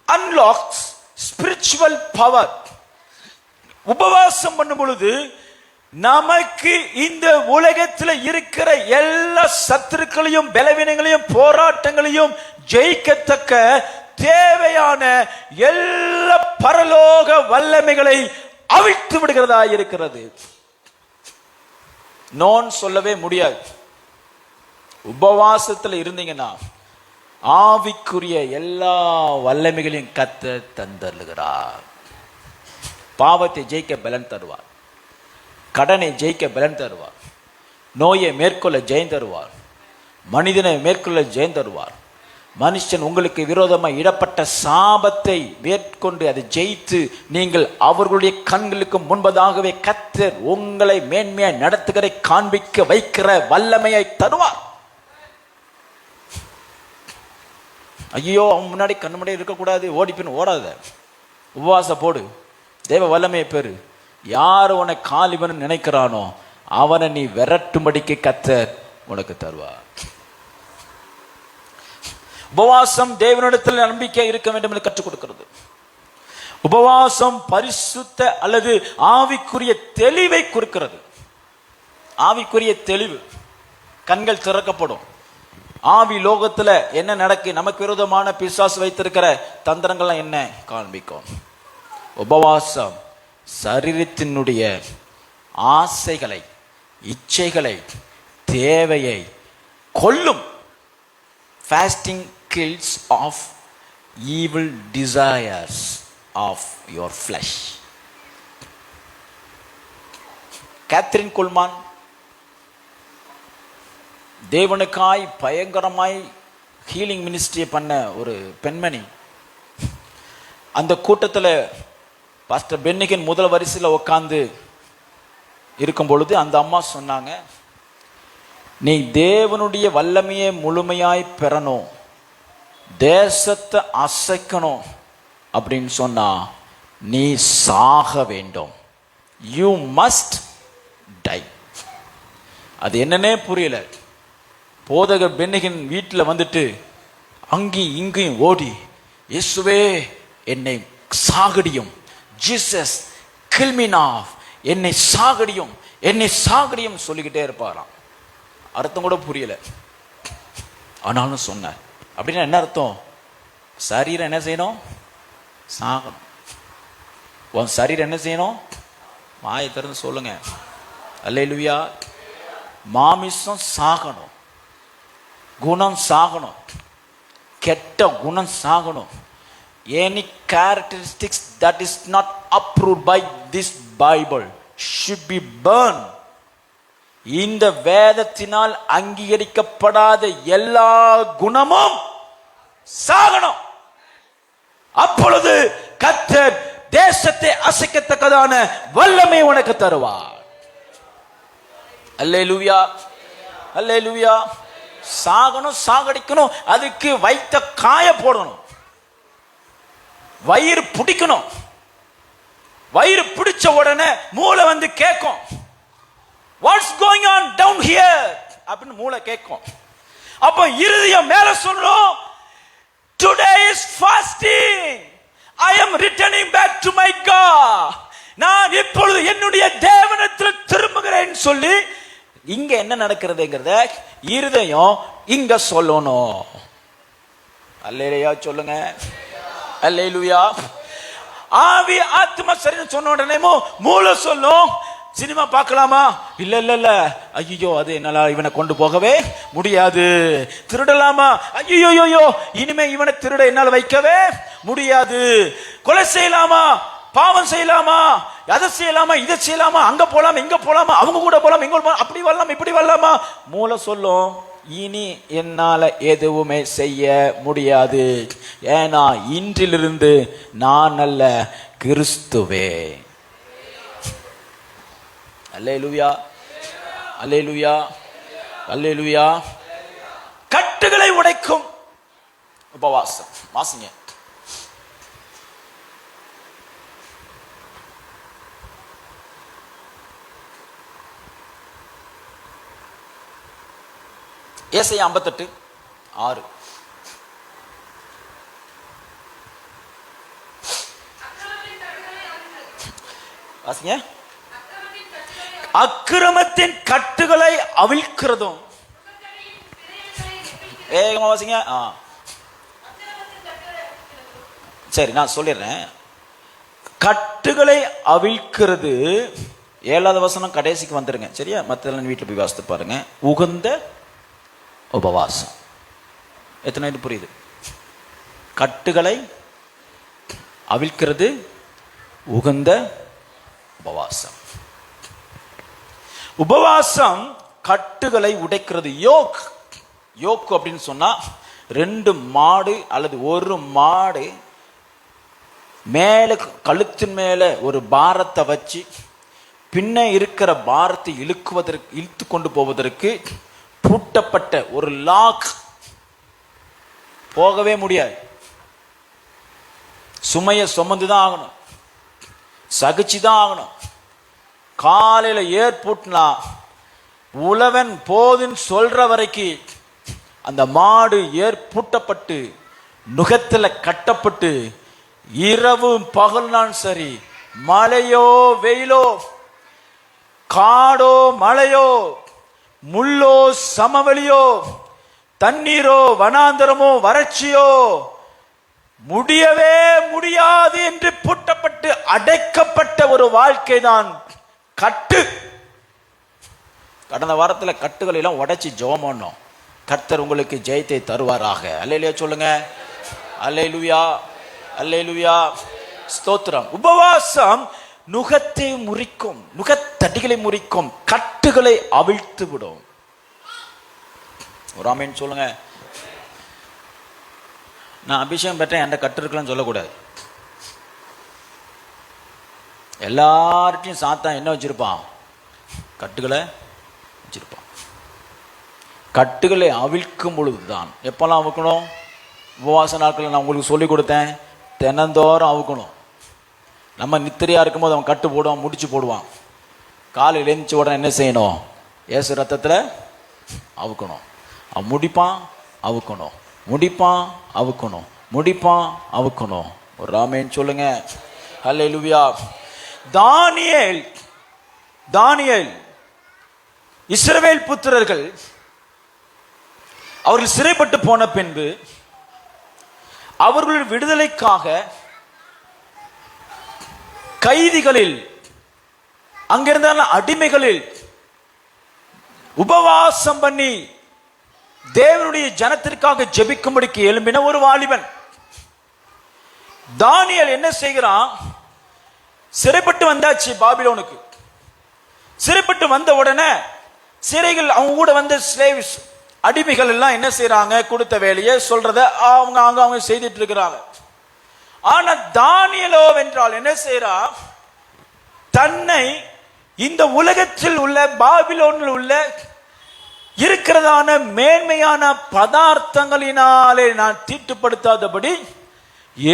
அன்லாக்ஸ் ஸ்பிரிச்சுவல் பவர். உபவாசம் பண்ணும் பொழுது நமக்கு இந்த உலகத்தில் இருக்கிற எல்லா சத்துருக்களையும் பலவீனங்களையும் போராட்டங்களையும் ஜெயிக்கத்தக்க தேவையான எல்லா பரலோக வல்லமைகளை அவிழ்த்து விடுகிறதா இருக்கிறது. நோன் சொல்லவே முடியாது. உபவாசத்தில் இருந்தீங்கன்னா ஆவிக்குரிய எல்லா வல்லமைகளையும் கர்த்தர் தந்தருகிறார். பாவத்தை ஜெயிக்க பலன் தருவார், கடனை ஜெயிக்க பலன் தருவார், நோயை மேற்கொள்ள ஜெயம் தருவார், மனிதனை மேற்கொள்ள ஜெயம் தருவார். மனுஷன் உங்களுக்கு விரோதமாக இடப்பட்ட சாபத்தை மேற்கொண்டு அதை ஜெயித்து நீங்கள் அவர்களுடைய கண்களுக்கு முன்பதாகவே கர்த்தர் உங்களை மேன்மையாய் நடத்துகிற காண்பிக்க வைக்கிற வல்லமையை தருவார். ஐயோ அவன் முன்னாடி கண்ணு முன்னாடி இருக்கக்கூடாது, ஓடிப்பின் ஓடாத, உபவாச போடு, தேவ வல்லமையை பெறு. யார் உன்னை காலிபன் நினைக்கிறானோ அவனை நீ விரட்டும்படிக்கு கர்த்தர் உனக்கு தருவார். உபவாசம் தேவனிடத்தில் நம்பிக்கை இருக்க வேண்டும் என்று கற்றுக் கொடுக்கிறது. உபவாசம் பரிசுத்த அல்லது ஆவிக்குரிய தெளிவை குறிக்கிறது. ஆவிக்குரிய தெளிவு, கண்கள் திறக்கப்படும். ஆவி லோகத்துல என்ன நடக்கு, நமக்கு விரோதமான பிசாசு வைத்திருக்கிற தந்திரங்கள்லாம் என்ன காண்பிக்கும். உபவாசம் சரீரத்தினுடைய ஆசைகளை, இச்சைகளை, தேவையை கொல்லும். Fasting kills off evil desires of your flesh. Kathryn Kuhlman தேவனுக்காய் பயங்கரமாய் ஹீலிங் மினிஸ்ட்ரி பண்ண ஒரு பெண்மணி. அந்த கூட்டத்தில் பாஸ்டர் பென்னிகன் முதல் வரிசையில் உட்கார்ந்து இருக்கும் பொழுது அந்த அம்மா சொன்னாங்க, நீ தேவனுடைய வல்லமையை முழுமையாய் பெறணும், தேசத்தை அசைக்கணும் அப்படின்னு சொன்னா நீ சாக வேண்டும். You must die. அது என்னன்னே புரியல. போதகர் பென்னிகன் வீட்டில் வந்துட்டு அங்கேயும் இங்கேயும் ஓடி, இயேசுவே என்னை சாகடியும், ஜீசஸ் கில் மீ நவ், என்னை சாகடியும், என்னை சாகடியும் சொல்லிக்கிட்டே இருப்பாராம். அர்த்தம் கூட புரியல, ஆனாலும் சொன்னார். அப்படின்னா என்ன அர்த்தம்? சரீரம் என்ன செய்யணும்? சாகணும். உன் சரீரம் என்ன செய்யணும்? வாயை திறந்து சொல்லுங்க அல்லேலூயா. மாமிசம் சாகணும், குணம் சாகணும், கெட்ட குணம் சாகணும். Any characteristics that is not approved by this Bible should be burned. இந்த வேதத்தினால் அங்கீகரிக்கப்படாத எல்லா குணமும் சாகணும். அப்பொழுது கர்த்தர் தேசத்தை அசைக்கத்தக்கதான வல்லமை உனக்கு தருவார். அல்லேலூயா, அல்லேலூயா. சாகணும், சாகடிக்கணும், அதுக்கு வைத்த காய போடணும், வயிறு பிடிக்கணும். வயிறு பிடிச்ச உடனே மூளை வந்து கேட்கும், what's going on down here அப்படின்னு மூளை கேட்கும். அப்ப இருதயம் மேல சொல்லும், today is fasting, I am returning back to my God, நான் இப்பொழுது என்னுடைய தேவனிடத்தில் திரும்புகிறேன் சொல்லி இங்க என்ன நடக்கிறதுங்கிறத இருதயம் இங்க சொல்லணும். அல்லேலூயா சொல்லுங்க, அல்லேலூயா. ஆவி ஆத்மா சரீரம் சொன்ன உடனே மூளை சொல்லும், சினிமா பார்க்கலாமா? இல்ல இல்ல இல்ல, ஐயோ அது என்னால இவனை கொண்டு போகவே முடியாது. திருடலாமா? ஐயோ இனிமே இவனை திருட என்னால் வைக்கவே முடியாது. கொலை செய்யலாமா? பாவம் செய்யலாமா? அதை செய்யலாமா? இதை செய்யலாமா? அங்க போலாமா, இங்க போலாமா, அவங்க கூட போலாமா, இங்க போலாமா, அப்படி வரலாமா, இப்படி வரலாமா? மூளை சொல்லும், இனி என்னால எதுவுமே செய்ய முடியாது. ஏன்னா இன்றிலிருந்து நான் அல்ல, கிறிஸ்துவே. அல்லேலூயா, அல்லேலூயா, அல்லேலூயா. கட்டுகளை உடைக்கும் உபவாசம். வாசிங்க. ஏசாயா 58:6. வாசிங்க. அக்கிரமத்தின் கட்டுகளை அவிழ்க்கிறதும். வேகமா வாசிங்க. சரி, நான் சொல்லிடுறேன். கட்டுகளை அவிழ்க்கிறது. 7வது வசனம் கடைசிக்கு வந்துருங்க, சரியா? மற்ற வீட்டில் போய் வாசித்து பாருங்க. உகந்த உபவாசம். எத்தனை இது புரியுது? கட்டுகளை அவிழ்க்கிறது, உகந்த உபவாசம். உபவாசம் கட்டுகளை உடைக்கிறது. யோக், யோக்கு அப்படின்னு சொன்னா 2 மாடு அல்லது 1 மாடு மேல கழுத்தின் மேல ஒரு பாரத்தை வச்சு பின்ன இருக்கிற பாரத்தை இழுத்து கொண்டு போவதற்கு பூட்டப்பட்ட ஒரு லாக். போகவே முடியாது. சுமையை சுமந்துதான் ஆகணும், சகிச்சுதான் ஆகணும். காலையில ஏற்பூட்டினா உழவன் போதுன்னு சொல்ற வரைக்கும் அந்த மாடு ஏற்பூட்டப்பட்டு நுகத்துல கட்டப்பட்டு இரவு பகல்னான் சரி, மழையோ வெயிலோ, காடோ மழையோ, முள்ளோ சமவெளியோ, தண்ணீரோ வனாந்தரமோ வறட்சியோ, முடியவே முடியாது என்று பூட்டப்பட்டு அடைக்கப்பட்ட ஒரு வாழ்க்கை தான் கட்டு. கடந்த வாரத்தில் கட்டுகளை எல்லாம் உடைச்சி ஜெபம் பண்ணோம். கர்த்தர் உங்களுக்கு ஜெயத்தை தருவாராக. அல்லேலூயா சொல்லுங்க. அல்லேலூயா, அல்லேலூயா, ஸ்தோத்திரம். உபவாசம் நுகத்தை முறிக்கும், நுகத்தடிகளை முறிக்கும், கட்டுகளை அவிழ்த்து விடும். ஒரு ஆமென் சொல்லுங்க. நான் அபிஷேகம் பெற்றேன், என்கிட்ட கட்டு இருக்கலாம்னு சொல்லக்கூடாது. எல்லார்ட்டையும் சாத்தான் என்ன வச்சிருப்பான்? கட்டுகளை வச்சிருப்பான். கட்டுகளை அவிழ்க்கும் பொழுதுதான். எப்பெல்லாம் அவுக்கணும்? உபவாச நாட்களில் நான் உங்களுக்கு சொல்லிக் கொடுத்தேன், தினந்தோறும் அவுக்கணும். நம்ம நித்திரையா இருக்கும்போது அவன் கட்டு போடுவான், முடிச்சு போடுவான். காலையில் எழுந்துச்ச உடனே என்ன செய்யணும்? ஏசு ரத்தத்தில் அவுக்கணும். அவன் முடிப்பான், அவுக்கணும், முடிப்பான், அவுக்கணும், முடிப்பான், அவுக்கணும். ஒரு ஆமென் சொல்லுங்க. அல்லேலூயா. தானியேல், தானியேல் இஸ்ரவேல் புத்திரர்கள் அவர்கள் சிறைப்பட்டு போன பின்பு அவர்கள் விடுதலைக்காக கைதிகளில், அங்கிருந்த அடிமைகளில் உபவாசம் பண்ணி தேவனுடைய ஜனத்திற்காக ஜெபிக்கும்படிக்கு எழும்பின ஒரு வாலிபன். தானியேல் என்ன செய்கிறான்? சிறைப்பட்டு வந்தாச்சு பாபிலோனுக்கு. சிறைப்பட்டு வந்த உடனே சிறைகள் அவங்க கூட வந்த ஸ்லேவ்ஸ், அடிமைகள் எல்லாம் என்ன செய்யறாங்க? கொடுத்த வேலையை சொல்றத அவங்க செய்துட்டு இருக்கிறாங்க. ஆனா தானியேலோ என்றால் என்ன செய்யறா? தன்னை இந்த உலகத்தில் உள்ள பாபிலோனில் உள்ள இருக்கிறதான மேன்மையான பதார்த்தங்களினாலே நான் தீட்டுப்படுத்தாதபடி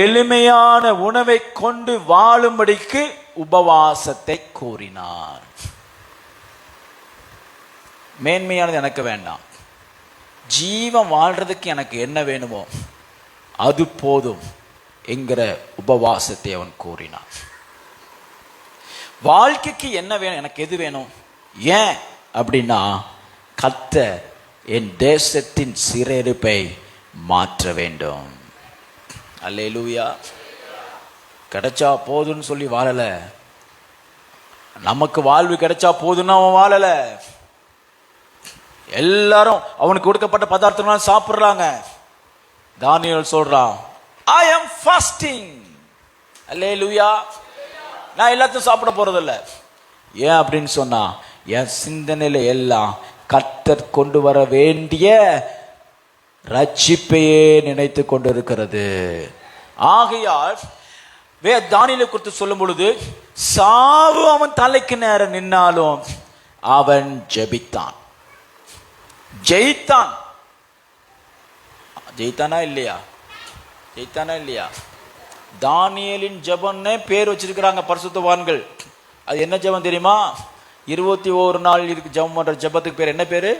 எளிமையான உணவை கொண்டு வாழும்படிக்கு உபவாசத்தை கூறினார். மேன்மையானது எனக்கு வேண்டாம், ஜீவன் வாழ்றதுக்கு எனக்கு என்ன வேணுமோ அது போதும் என்கிற உபவாசத்தை அவன் கூறினான். வாழ்க்கைக்கு என்ன வேணும், எனக்கு எது வேணும், ஏன் அப்படின்னா கர்த்தர் என் தேசத்தின் சிறையிருப்பை மாற்ற வேண்டும். அல்லேலூயா. கிடைச்சா போதுன்னு சொல்லி வாழல, நமக்கு வாழ்வு கிடைச்சா போதுன்னு அவன் வாழல. எல்லாரும் அவனுக்கு கொடுக்கப்பட்ட பதார்த்தம் சாப்பிடுறாங்க. தானியேல் சொல்றான், I am fasting. அல்லேலூயா. நான் எல்லாத்தையும் சாப்பிட போறதில்ல. ஏன் அப்படின்னு சொன்னா, என் சிந்தனையில எல்லாம் கர்த்தர் கொண்டு வர வேண்டிய ரட்சிப்பையே நினைத்து கொண்டிருக்கிறது. ஆகையால் தானியேலை குறித்து சொல்லும் பொழுது, சாவு அவன் தலைக்கு நேரம் நின்னாலும் அவன் ஜெபித்தான். ஜெயித்தான். ஜெயித்தானா இல்லையா? ஜெயித்தானா இல்லையா? தானியேலின் ஜெபம்னே பேர் வச்சிருக்கிறாங்க பரிசுத்தவான்கள். அது என்ன ஜெபம் தெரியுமா? 21 நாள் இருக்கு ஜெபம் பண்ற ஜெபத்துக்கு பேர் என்ன பேரு?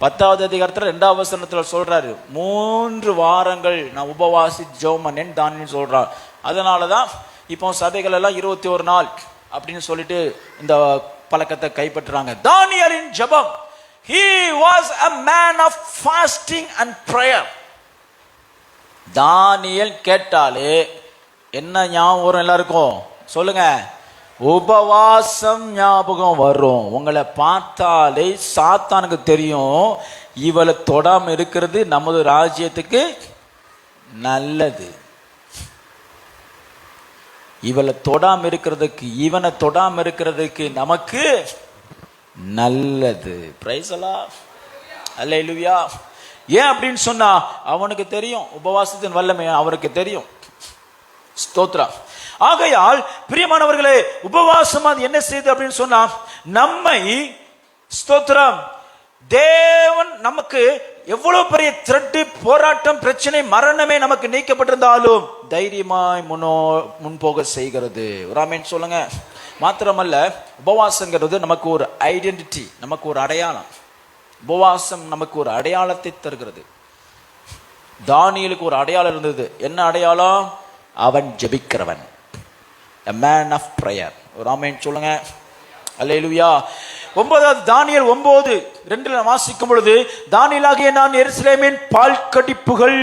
10வது அதிகாரத்தில் 2வது வசனத்தில் சொல்றாரு, 3 வாரங்கள் நான் உபவாசி ஜெபம் பண்ணேன்னு தானியேல் சொல்றான். அதனாலதான் இப்போ சபைகள் எல்லாம் 21 நாள் அப்படின்னு சொல்லிட்டு இந்த பழக்கத்தை கைப்பற்றுறாங்க. தானியேலின் ஜெபம், he was a man of fasting and prayer. தானியேல் கேட்டாலே என்ன ஞாபகம் வரும்? எல்லாருக்கும் சொல்லுங்க, உபவாசம் ஞாபகம் வரும். உங்களை பார்த்தாலே சாத்தானுக்கு தெரியும், இவளை தொடாம இருக்கிறது நமது ராஜ்யத்துக்கு நல்லது. இவளை தொடாம இருக்கிறதுக்கு, இவனை தொடாம இருக்கிறதுக்கு நமக்கு நல்லது. பிரைஸ் அல்லாஹ். அல்லேலூயா. ஏன் அப்படின்னு சொன்னா, அவனுக்கு தெரியும் உபவாசத்தின் வல்லமை, அவருக்கு தெரியும். ஸ்தோத்திரம். ஆகையால் பிரியமானவர்களே, உபவாசம் அது என்ன செய்யுது அப்படின்னு சொன்னா, நம்மை ஸ்தோத்திரம் தேவன் நமக்கு எவ்வளவு பெரிய திரட்டு போராட்டம் பிரச்சனை மரணமே நமக்கு நீக்கப்பட்டிருந்தாலும் தைரியமாய் முன்போக செய்கிறது. ராமேன் சொல்லுங்க. மாத்திரமல்ல, உபவாசங்கிறது நமக்கு ஒரு ஐடென்டிட்டி, நமக்கு ஒரு அடையாளம். உபவாசம் நமக்கு ஒரு அடையாளத்தை தருகிறது. தானியேலுக்கு ஒரு அடையாளம் இருந்தது. என்ன அடையாளம்? அவன் ஜெபிக்கிறவன், a man of prayer. Ramen சொல்லுங்க. அல்லேலூயா. 9வது தானியேல் 9:2 வாசிக்கும் பொழுது, தானியேலாகிய நான் எருசலேமின் பாழ்கடிப்புகள்,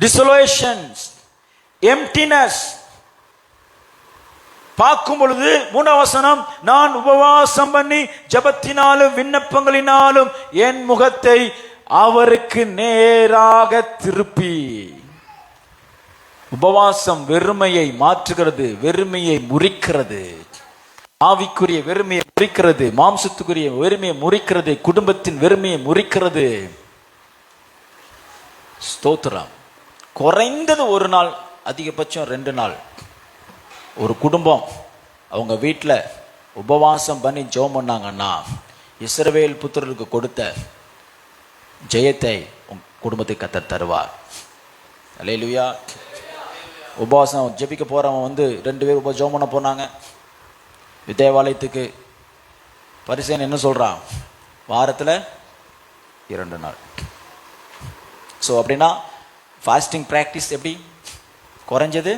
டிசோலேஷன்ஸ், எம்ப்டினஸ் பார்க்கும் பொழுது 3வது வசனம், நான் உபவாசம் பண்ணி ஜெபத்தினாலும் விண்ணப்பங்களினாலும் என் முகத்தை அவருக்கு நேராக திருப்பி. உபவாசம் வெறுமையை மாற்றுகிறது, வெறுமையை முறிக்கிறது. ஆவிக்குரிய வெறுமையை முறிக்கிறது, மாம்சத்துக்குரிய வெறுமையை முறிக்கிறது, குடும்பத்தின் வெறுமையை முறிக்கிறது. ஸ்தோத்திரம். குறைந்தது 1 நாள், அதிகபட்சம் 2 நாள் ஒரு குடும்பம் அவங்க வீட்டில் உபவாசம் பண்ணி ஜெபம் பண்ணாங்கன்னா, இஸ்ரவேல் புத்திரருக்கு கொடுத்த ஜெயத்தை குடும்பத்தை கர்த்தர் தருவார். அல்லேலூயா. உபவாசம் ஜெபிக்க போறவன் 2 பேர் ஜெபம் பண்ண போனாங்க தேவாலயத்துக்கு. பரிசேயன் என்ன சொல்றான்? வாரத்தில் 2 நாள். ஸோ அப்படின்னா ஃபாஸ்டிங் ப்ராக்டிஸ் எப்படி? குறைஞ்சது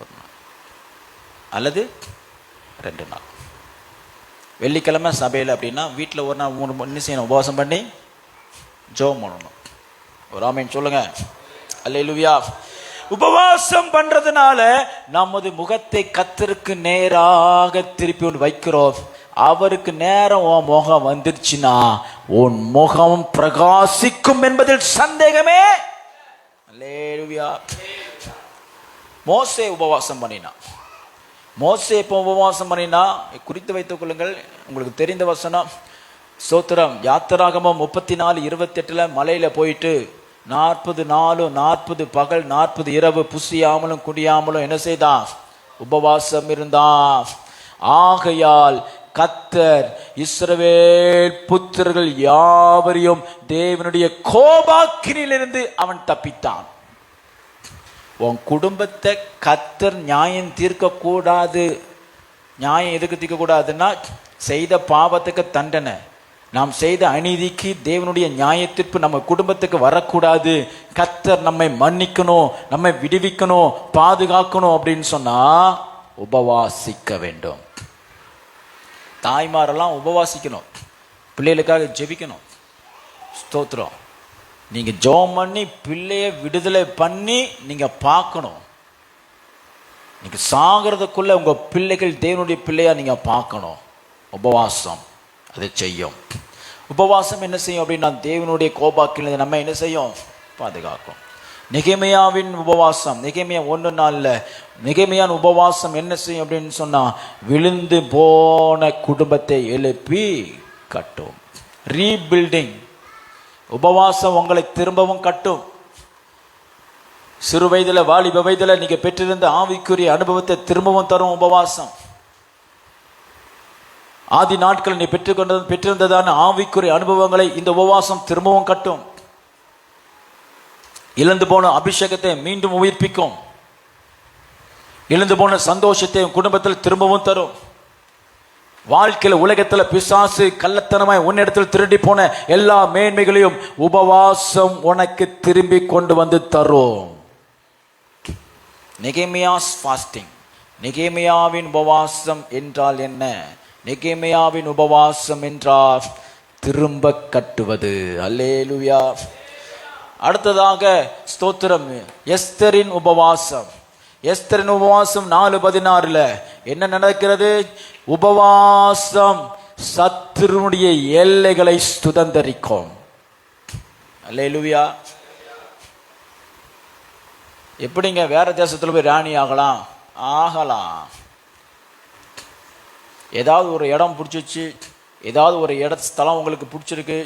1 நாள் அல்லது 2 நாள். வெள்ளிக்கிழமை சபையில் அப்படின்னா வீட்டில் 1 நாள் 3 மணி செய்யணும், உபவாசம் பண்ணி ஜெபம் பண்ணணும். ஒரு ஆமென் சொல்லுங்க. அல்லேலூயா. உபவாசம் பண்றதுனால நமது முகத்தை கர்த்தருக்கு நேராக திருப்பி வைக்கிறோம். அவருக்கு நேரம் உன் முகம் வந்துருச்சுன்னா உன் முகம் பிரகாசிக்கும் என்பதில் சந்தேகமே. அல்லேலூயா. மோசே உபவாசம் பண்ணினா. மோசே இப்போ உபவாசம் பண்ணினா குறித்து வைத்துக் கொள்ளுங்கள். உங்களுக்கு தெரிந்த வசனம். ஸ்தோத்திரம். யாத்திராகமம் 34:28 மலையில போயிட்டு 40 நாளும் 40 பகல் 40 இரவு புசியாமலும் குடியாமலும் என்ன செய்தான்? உபவாசம் இருந்தான். ஆகையால் கர்த்தர் இஸ்ரவேல் புத்திரர்கள் யாவரையும் தேவனுடைய கோபாக்கினிலிருந்து அவன் தப்பித்தான். உன் குடும்பத்தை கர்த்தர் நியாயம் தீர்க்க கூடாது. நியாயம் எதுக்கு தீர்க்க கூடாதுன்னா, செய்த பாவத்துக்கு தண்டனை, நாம் செய்த அநீதிக்கு தேவனுடைய நியாயத்திற்கு நம்ம குடும்பத்துக்கு வரக்கூடாது. கர்த்தர் நம்மை மன்னிக்கணும், நம்மை விடுவிக்கணும், பாதுகாக்கணும் அப்படின்னு சொன்னா உபவாசிக்க வேண்டும். தாய்மாரெல்லாம் உபவாசிக்கணும், பிள்ளைகளுக்காக ஜெபிக்கணும். ஸ்தோத்திரம். நீங்க ஜெபம் பண்ணி பிள்ளைய விடுதலை பண்ணி நீங்க பார்க்கணும். நீங்க சாகிறதுக்குள்ள உங்க பிள்ளைகள் தேவனுடைய பிள்ளையா நீங்க பார்க்கணும். உபவாசம் அதை செய்யும். உபவாசம் என்ன செய்யும் அப்படின்னா, தேவனுடைய கோபாக்கில் நம்ம என்ன செய்யும்? பாதுகாக்கும். நெகேமியாவின் உபவாசம், நெகேமியா 1:4, நெகேமியாவின் உபவாசம் என்ன செய்யும் அப்படின்னு சொன்னா, விழுந்து போன குடும்பத்தை எழுப்பி கட்டும். ரீபில்டிங். உபவாசம் உங்களை திரும்பவும் கட்டும். சிறு வயதுல, வாலிப வயதுல நீங்க பெற்றிருந்த ஆவிக்குரிய அனுபவத்தை திரும்பவும் தரும் உபவாசம். ஆதி நாட்கள் நீ பெற்றிருந்ததான ஆவிக்குரிய அனுபவங்களை இந்த உபவாசம் திரும்பவும் கட்டும். இழந்து போன அபிஷேகத்தை மீண்டும் உயிர்ப்பிக்கும். இழந்து போன சந்தோஷத்தை குடும்பத்தில் திரும்பவும் தரும். வாழ்க்கையில் உலகத்தில் பிசாசு கள்ளத்தனமாய் உன்னிடத்தில் திருடி போன எல்லா மேன்மைகளையும் உபவாசம் உனக்கு திரும்பி கொண்டு வந்து தரும். நெகேமியாஸ் ஃபாஸ்டிங். நெகேமியாவின் உபவாசம் என்றால் என்ன? நெகேமியாவின் உபவாசம் என்றால் திரும்ப கட்டுவது. அல்லேலூயா. அடுத்ததாக ஸ்தோத்திரம், எஸ்தரின் உபவாசம். எஸ்தரின் உபவாசம் 4:16 என்ன நடக்கிறது? உபவாசம் சத்துருடைய எல்லைகளை சுதந்தரிக்கும். அல்லேலூயா. எப்படிங்க வேற தேசத்துல போய் ராணி ஆகலாம்? ஆகலாம். ஏதாவது ஒரு இடம் பிடிச்சிச்சு, ஏதாவது ஒரு ஸ்தலம் உங்களுக்கு பிடிச்சிருக்கு,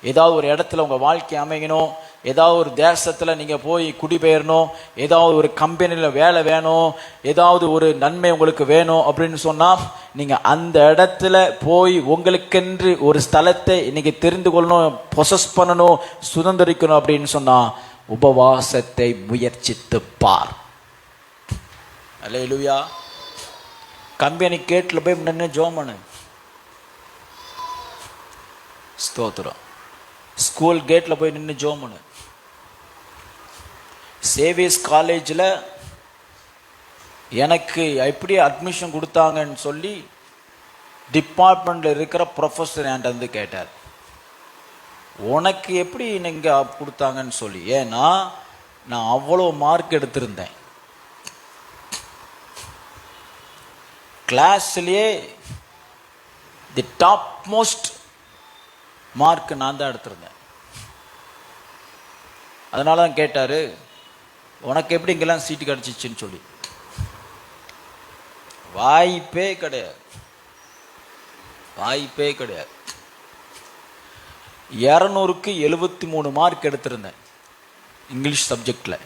ஏதாவது ஒரு இடத்துல உங்கள் வாழ்க்கை அமையணும், ஏதாவது ஒரு தேசத்தில் நீங்கள் போய் குடிபெயரணும், ஏதாவது ஒரு கம்பெனியில் வேலை வேணும், ஏதாவது ஒரு நன்மை உங்களுக்கு வேணும் அப்படின்னு சொன்னால், நீங்கள் அந்த இடத்துல போய் உங்களுக்கென்று ஒரு ஸ்தலத்தை இன்னைக்கு தெரிந்து கொள்ளணும், பொசஸ் பண்ணணும், சுதந்திரிக்கணும் அப்படின்னு சொன்னால் உபவாசத்தை முயற்சித்து பார். அல்லேலூயா. கம்பெனி கேட்டில் போய் நின்று ஜெபம் பண்ணு. ஸ்தோத்திரம். ஸ்கூல் கேட்டில் போய் நின்று ஜெபம் பண்ணு. சேவியஸ் காலேஜில் எனக்கு எப்படி அட்மிஷன் கொடுத்தாங்கன்னு சொல்லி டிபார்ட்மெண்ட்டில் இருக்கிற ப்ரொஃபஸர் என்கிட்ட வந்து கேட்டார், உனக்கு எப்படி நீங்கள் கொடுத்தாங்கன்னு சொல்லி. ஏன்னா நான் அவ்வளோ மார்க் எடுத்திருந்தேன். கிளாஸ்லேயே தி டாப் மோஸ்ட் மார்க் நான் தான் எடுத்திருந்தேன். அதனால தான் கேட்டார், உனக்கு எப்படி இங்கெல்லாம் சீட்டு கிடச்சிச்சின்னு சொல்லி. வாய்ப்பே கிடையாது, வாய்ப்பே கிடையாது. 200க்கு 73 மார்க் எடுத்திருந்தேன் இங்கிலீஷ் சப்ஜெக்டில்.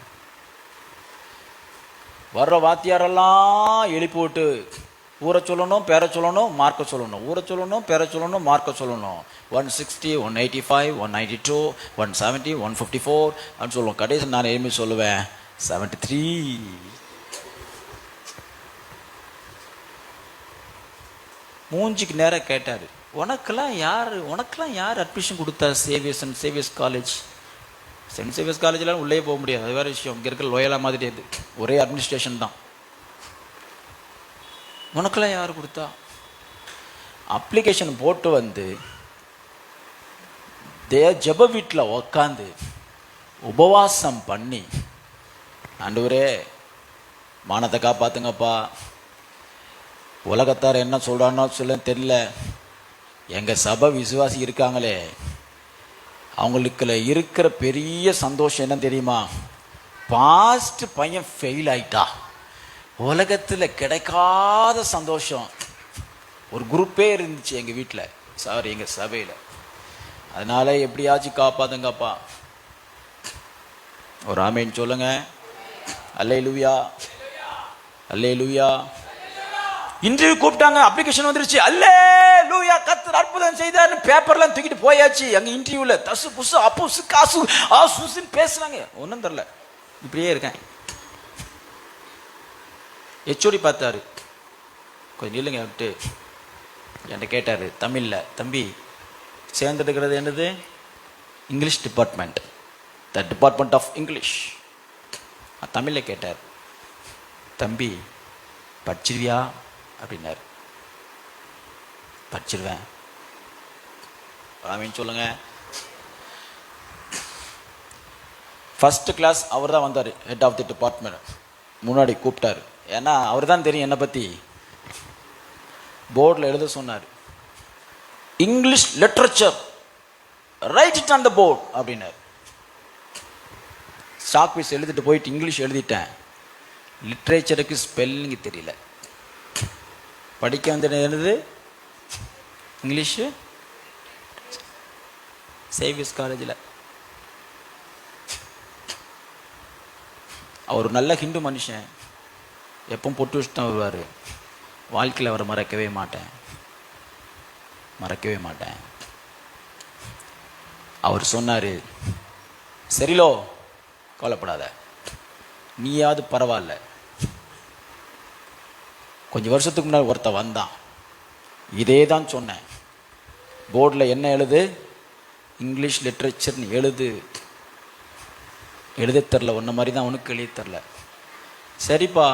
வர்ற வாத்தியாரெல்லாம் எழுப்பி விட்டு ஊரை சொல்லணும், பேரை சொல்லணும், மார்க்கை சொல்லணும், ஊரை சொல்லணும், பேரை சொல்லணும், மார்க்கை சொல்லணும். 160, 185, 192, 170, 154 அப்படின்னு சொல்லுவோம். கடைசி நான் எழுப்பி சொல்லுவேன் 73. மூஞ்சிக்கு நேரம் கேட்டார், உனக்கெல்லாம் யார் அட்மிஷன் கொடுத்தா? சேவியஸ் காலேஜ். சென்ட் சேவியஸ் காலேஜில் உள்ளே போக முடியாது, அது வேறு விஷயம். இங்கே இருக்கிற லோயலா மாதிரி அது ஒரே அட்மினிஸ்ட்ரேஷன் தான். உனக்கெல்லாம் யார் கொடுத்தா? அப்ளிகேஷன் போட்டு வந்து ஜெப வீட்டில் உக்காந்து உபவாசம் பண்ணி, ஆண்டவரே மானத்தை காப்பாத்துங்கப்பா, உலகத்தார் என்ன சொல்கிறானோ சொல்ல தெரியல, எங்கள் சபை விசுவாசி இருக்காங்களே, அவங்களுக்குள்ள இருக்கிற பெரிய சந்தோஷம் என்ன தெரியுமா? பாஸ்ட் பையன் ஃபெயில் ஆயிட்டா, உலகத்தில் கிடைக்காத சந்தோஷம். ஒரு குரூப்பே இருந்துச்சு எங்கள் வீட்டில், எங்கள் சபையில். அதனால எப்படியாச்சும் காப்பாத்துங்கப்பா. ஒரு ஆமேன் சொல்லுங்க. அல்லேலூயா, அல்லேலூயா. இன்டர்வியூ கூப்பிட்டாங்க, அப்ளிகேஷன் வந்துருச்சு. அல்லே லூயா, கர்த்தர் அற்புதம் செய்தார்னு பேப்பர்லாம் தூக்கிட்டு போயாச்சு. அங்க இன்டர்வியூல தசு புசு அப்புசு காசு ஆசுன்னு பேசுறாங்க. ஒன்றும் தெரில, இப்படியே இருக்கேன். ஹெச்ஓடி பார்த்தாரு, கொஞ்சம் இல்லைங்க விட்டு என்கிட்ட கேட்டார் தமிழில், தம்பி சேர்ந்துட்டுக்கிறது என்னது? English department, the department of English. தமிழில் கேட்டார், தம்பி படிச்சிருவியா அப்படின்னாரு. படிச்சிருவேன் அப்படின்னு சொல்லுங்க. ஃபர்ஸ்ட் கிளாஸ் அவர் தான் வந்தார், ஹெட் ஆஃப் தி டிபார்ட்மெண்ட். முன்னாடி கூப்பிட்டாரு, ஏன்னா அவர் தான் தெரியும் என்னை பற்றி. போர்டில் எழுத சொன்னார், English literature write it on the board அப்படின்னாரு. ஸ்டாக் பீஸ் எழுதிட்டு போயிட்டு இங்கிலீஷ் எழுதிட்டேன். லிட்ரேச்சருக்கு ஸ்பெல்லிங் தெரியல. படிக்க வந்தது என்னது? இங்கிலீஷு. சேவியர்ஸ் காலேஜில் அவர் நல்ல ஹிந்து மனுஷன், எப்பவும் பொட்டு வச்சு தான் வருவார். வாழ்க்கையில் அவரை மறக்கவே மாட்டேன். அவர் சொன்னார், சரிலோ கவலைப்படாத, நீயாவது பரவாயில்ல. கொஞ்சம் வருஷத்துக்கு முன்னாடி ஒருத்தன் வந்தான், இதே தான் சொன்னேன், போர்டில் என்ன எழுது? இங்கிலீஷ் லிட்ரேச்சர்னு எழுத தெரில, ஒன்றை மாதிரி தான் உனக்கு எழுத தெரில. சரிப்பா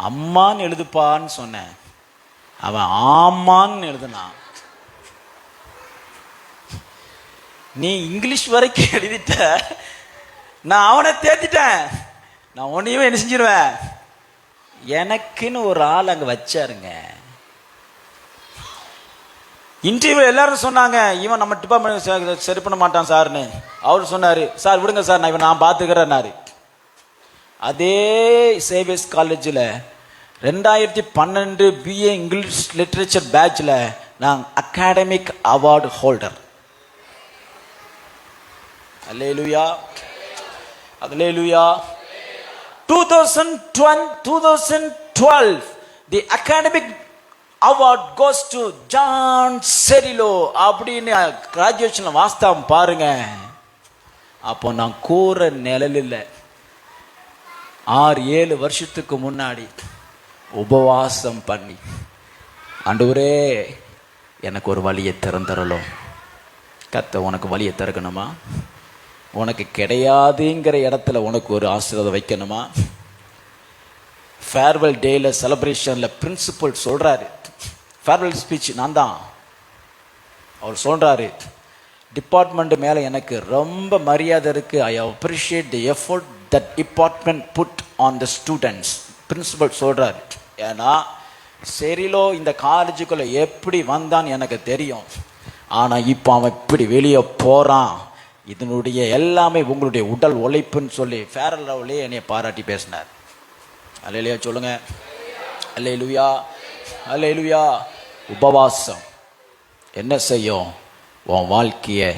அம்மான்னு எழுதுப்பான்னு சொன்னேன், அவன் ஆமான்னு எழுதுனான். நீ இங்கிலீஷ் வரைக்கும் எழுதிட்ட, நான் அவனை தேத்திட்டேன், நான் உன்னையும் என்ன செஞ்சிருவேன். எனக்குன்னு ஒரு ஆள் அங்கே வச்சாருங்க. இன்டர்வியூ எல்லாரும் சொன்னாங்க, இவன் நம்ம டிபார்ட்மெண்ட் சரி பண்ண மாட்டான் சார்னு. அவர் சொன்னார், சார் விடுங்க சார், நான் பார்த்துக்கிறேன்னாரு. அதே சேவியர்ஸ் காலேஜில் 2012 பிஏ இங்கிலீஷ் லிட்ரேச்சர் பேட்சில் நான் academic award holder. Hallelujah, hallelujah. 2012 the academic award goes to John Cerrillo அப்படின்னு கிராஜுவேஷன்ல வாஸ்தவம் பாருங்க. அப்போ நான் கூற நிழலில் 6-7 வருஷத்துக்கு முன்னாடி உபவாசம் பண்ணி, ஆண்டவரே எனக்கு ஒரு வழியை திறந்தரலும். கர்த்தர் உனக்கு வழியை திறக்கணுமா? உனக்கு கிடையாதுங்கிற இடத்துல உனக்கு ஒரு ஆசீர்வாதம் வைக்கணுமா? ஃபேர்வெல் டேல செலிப்ரேஷனில் பிரின்சிபல் சொல்கிறாரு, ஃபேர்வெல் ஸ்பீச் நான் தான். அவர் சொல்கிறாரு, டிபார்ட்மெண்ட் மேலே எனக்கு ரொம்ப மரியாதை இருக்குது. I appreciate the effort that department put on the students. Principal சொல்கிறாரு, ஏன்னா சரிலோ இந்த காலேஜுக்குள்ளே எப்படி வந்தான்னு எனக்கு தெரியும், ஆனால் இப்போ அவன் இப்படி வெளியே போகிறான், இதனுடைய எல்லாமே உங்களுடைய உடல் உழைப்புன்னு சொல்லி ஃபேரலவுலேயே என்னை பாராட்டி பேசினார். அல்லேலூயா சொல்லுங்க, அல்லேலூயா, அல்லேலூயா. உபவாசம் என்ன செய்யும்? உன் வாழ்க்கையை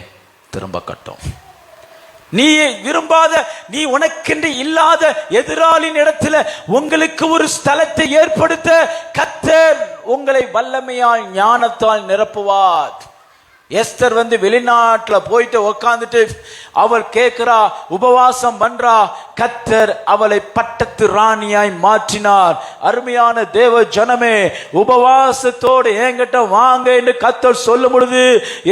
திரும்ப கட்டும். நீ விரும்பாத, நீ உனக்கென்று இல்லாத எதிராளின் இடத்துல உங்களுக்கு ஒரு ஸ்தலத்தை ஏற்படுத்த கர்த்தர் உங்களை வல்லமையால் ஞானத்தால் நிரப்புவார். எஸ்தர் வெளிநாட்டில் போயிட்டு உக்காந்துட்டு அவள் கேட்கிறா, உபவாசம் பண்றா. கர்த்தர் அவளை பட்டத்து ராணியாய் மாற்றினார். அருமையான தேவ ஜனமே, உபவாசத்தோடு என்கிட்ட வாங்க என்று கர்த்தர் சொல்லும் பொழுது,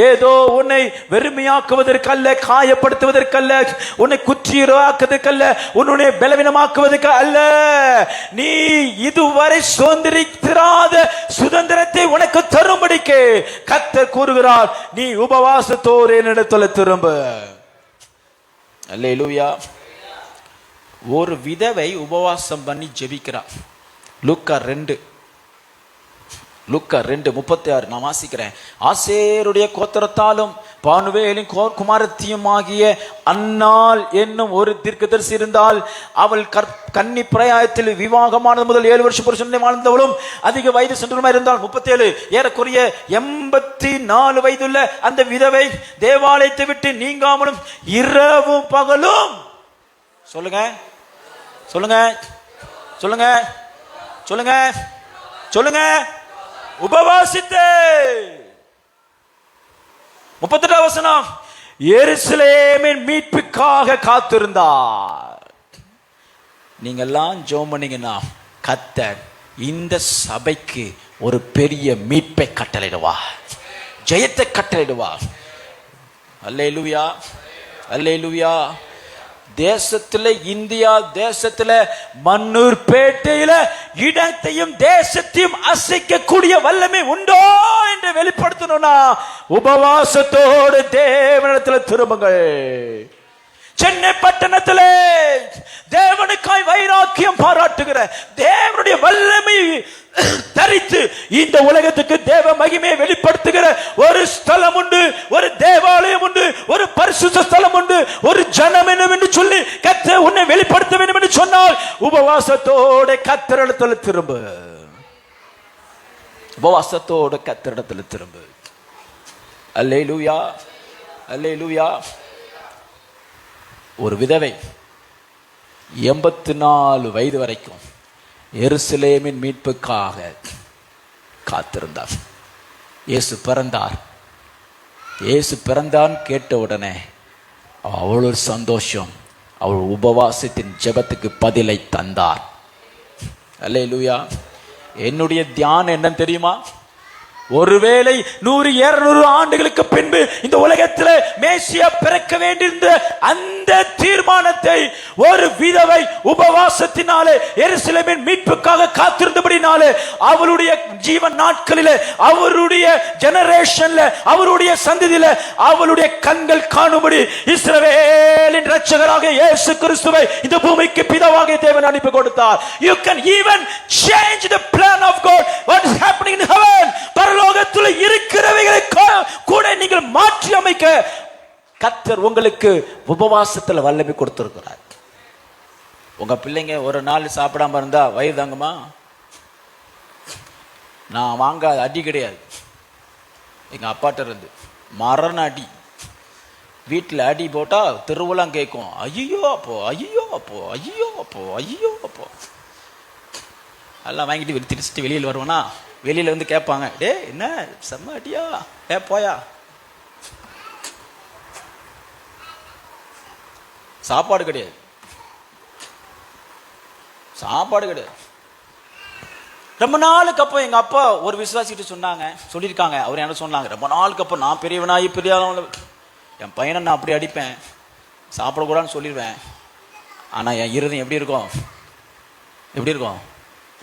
ஏதோ உன்னை வெறுமையாக்குவதற்கல்ல, காயப்படுத்துவதற்கல்ல, உன்னை குற்றியராக்குவதற்கல்ல, உன்னுடைய பலவீனமாக்குவதற்கு அல்ல. நீ இதுவரை சுதந்திரித்திராத சுதந்திரத்தை உனக்கு தரும்படிக்கு கர்த்தர் கூறுகிறார், நீ உபவாசத்தோடு என்னிடத்துல திரும்ப. அல்லேலூயா. ஒரு விதவை உபவாசம் பண்ணி ஜெபிக்கிறார். லூக்கா 2:36 நான் வாசிக்கிறேன். ஆசேருடைய கோத்திரத்தாலும் பானுவேலின் குமாரத்தியுமாகிய அன்னாள் என்னும் ஒரு தீர்க்கதரிசி இருந்தால், அவள் கன்னி பிராயத்தில் விவாகமானது முதல் 7 வருஷம் புருஷனை வாழ்ந்தவளும் அதிக வயது சென்றுமா இருந்தால் 37 ஏறக்குறைய 84 வயதுள்ள அந்த விதவை தேவாலயத்தை விட்டு நீங்காமலும் இரவும் பகலும் சொல்லுங்க சொல்லுங்க சொல்லுங்க சொல்லுங்க சொல்லுங்க, உபவாசித்து. 38 வசனம், எருசலேமின் மீட்புக்காக காத்திருந்தார். நீங்க எல்லாம் ஜெபம் பண்ணீங்கன்னா கர்த்தர் இந்த சபைக்கு ஒரு பெரிய மீட்பை கட்டளையிடுவார், ஜெயத்தை கட்டளையிடுவார். அல்லேலூயா, அல்லேலூயா. தேசத்துல, இந்தியா தேசத்துல, மன்னூர் பேட்டையில இடத்தையும் தேசத்தையும் அசைக்கக்கூடிய வல்லமை உண்டோ என்று வெளிப்படுத்தணும்னா உபவாசத்தோடு தேவனிடத்தில் திரும்புங்கள். சென்னை பட்டணத்திலே தேவனுக்காய் வைராக்கியம் பாராட்டுகிற தேவனுடைய வல்லமை தரித்து இந்த உலகத்துக்கு தேவ மகிமையை வெளிப்படுத்துகிற ஒரு ஸ்தலம் உண்டு, ஒரு தேவாலயம் உண்டு, ஒரு பரிசுத்த ஸ்தலம் உண்டு, ஒரு ஜனம் என்று சொல்லி கர்த்தர் உன்னை வெளிப்படுத்த வேண்டும் என்று சொன்னால் உபவாசத்தோட கர்த்தரிடத்தில் திரும்பு. உபவாசத்தோட கர்த்தரிடத்தில் திரும்பு. அல்லேலூயா, அல்லேலூயா. ஒரு விதவை 84 வயது வரைக்கும் எருசலேமின் மீட்புக்காக காத்திருந்தார். இயேசு பிறந்தார். இயேசு பிறந்தான் கேட்ட உடனே அவ்வளவு சந்தோஷம். அவள் உபவாசத்தின் ஜெபத்துக்கு பதிலை தந்தார். அல்லேலூயா. என்னுடைய தியானம் என்னன்னு தெரியுமா? ஒருவேளை 100-200 ஆண்டுகளுக்கு பின்பு இந்த உலகத்தில் மேசியா பிறக்க வேண்டியிருந்த அந்த தீர்மானத்தை ஒரு விதவை உபவாசத்தினாலே எருசலேமின் மீட்புக்காக காத்திருந்தபடினாலே அவளுடைய ஜீவன் நாட்களிலே, அவருடைய ஜெனரேஷன்ல, அவருடைய சந்ததியில அவளுடைய கண்கள் காணும்படி இஸ்ரவேலின் இரட்சகராக இயேசு கிறிஸ்துவை இந்த பூமிக்கு பிதாவாக தேவன் அனுப்பி கொடுத்தார். You can even change the plan of God. What is happening in heaven? பரலோகத்தில் இருக்கிறவைகளை கூட நீங்கள் மாற்றி அமைக்க கர்த்தர் உங்களுக்கு உபவாசத்தில் வல்லமை கொடுத்திருக்கிறார். உங்க பிள்ளைங்க ஒரு நாள் சாப்பிடாம இருந்தா வயிறு தாங்குமா? நான் வாங்காத அடி கிடையாது. எங்க அப்பாட்ட இருந்து மரண அடி. வீட்டில் அடி போட்டா திருவிழாம் கேட்கும். ஐயோ அப்போ, ஐயோ அப்போ, ஐயோ அப்போ, ஐயோ அப்போ எல்லாம் வாங்கிட்டு திரிச்சிட்டு வெளியில் வருவேனா, வெளியில வந்து கேட்பாங்க, டே என்ன செம்ம அடியா, போயா. சாப்பாடு கிடையாது, சாப்பாடு கிடையாது. ரொம்ப நாளுக்கு அப்போ எங்க அப்பா ஒரு விசுவாசிட்டு சொல்லியிருக்காங்க. அவர் என்ன சொன்னாங்க, ரொம்ப நாளுக்கு அப்போ நான் பெரியவனாகி பெரிய என் பையனை நான் அப்படி அடிப்பேன், சாப்பிடக்கூடாதுன்னு சொல்லிடுவேன். ஆனா என் இருதயம் எப்படி இருக்கும்? எப்படி இருக்கும்?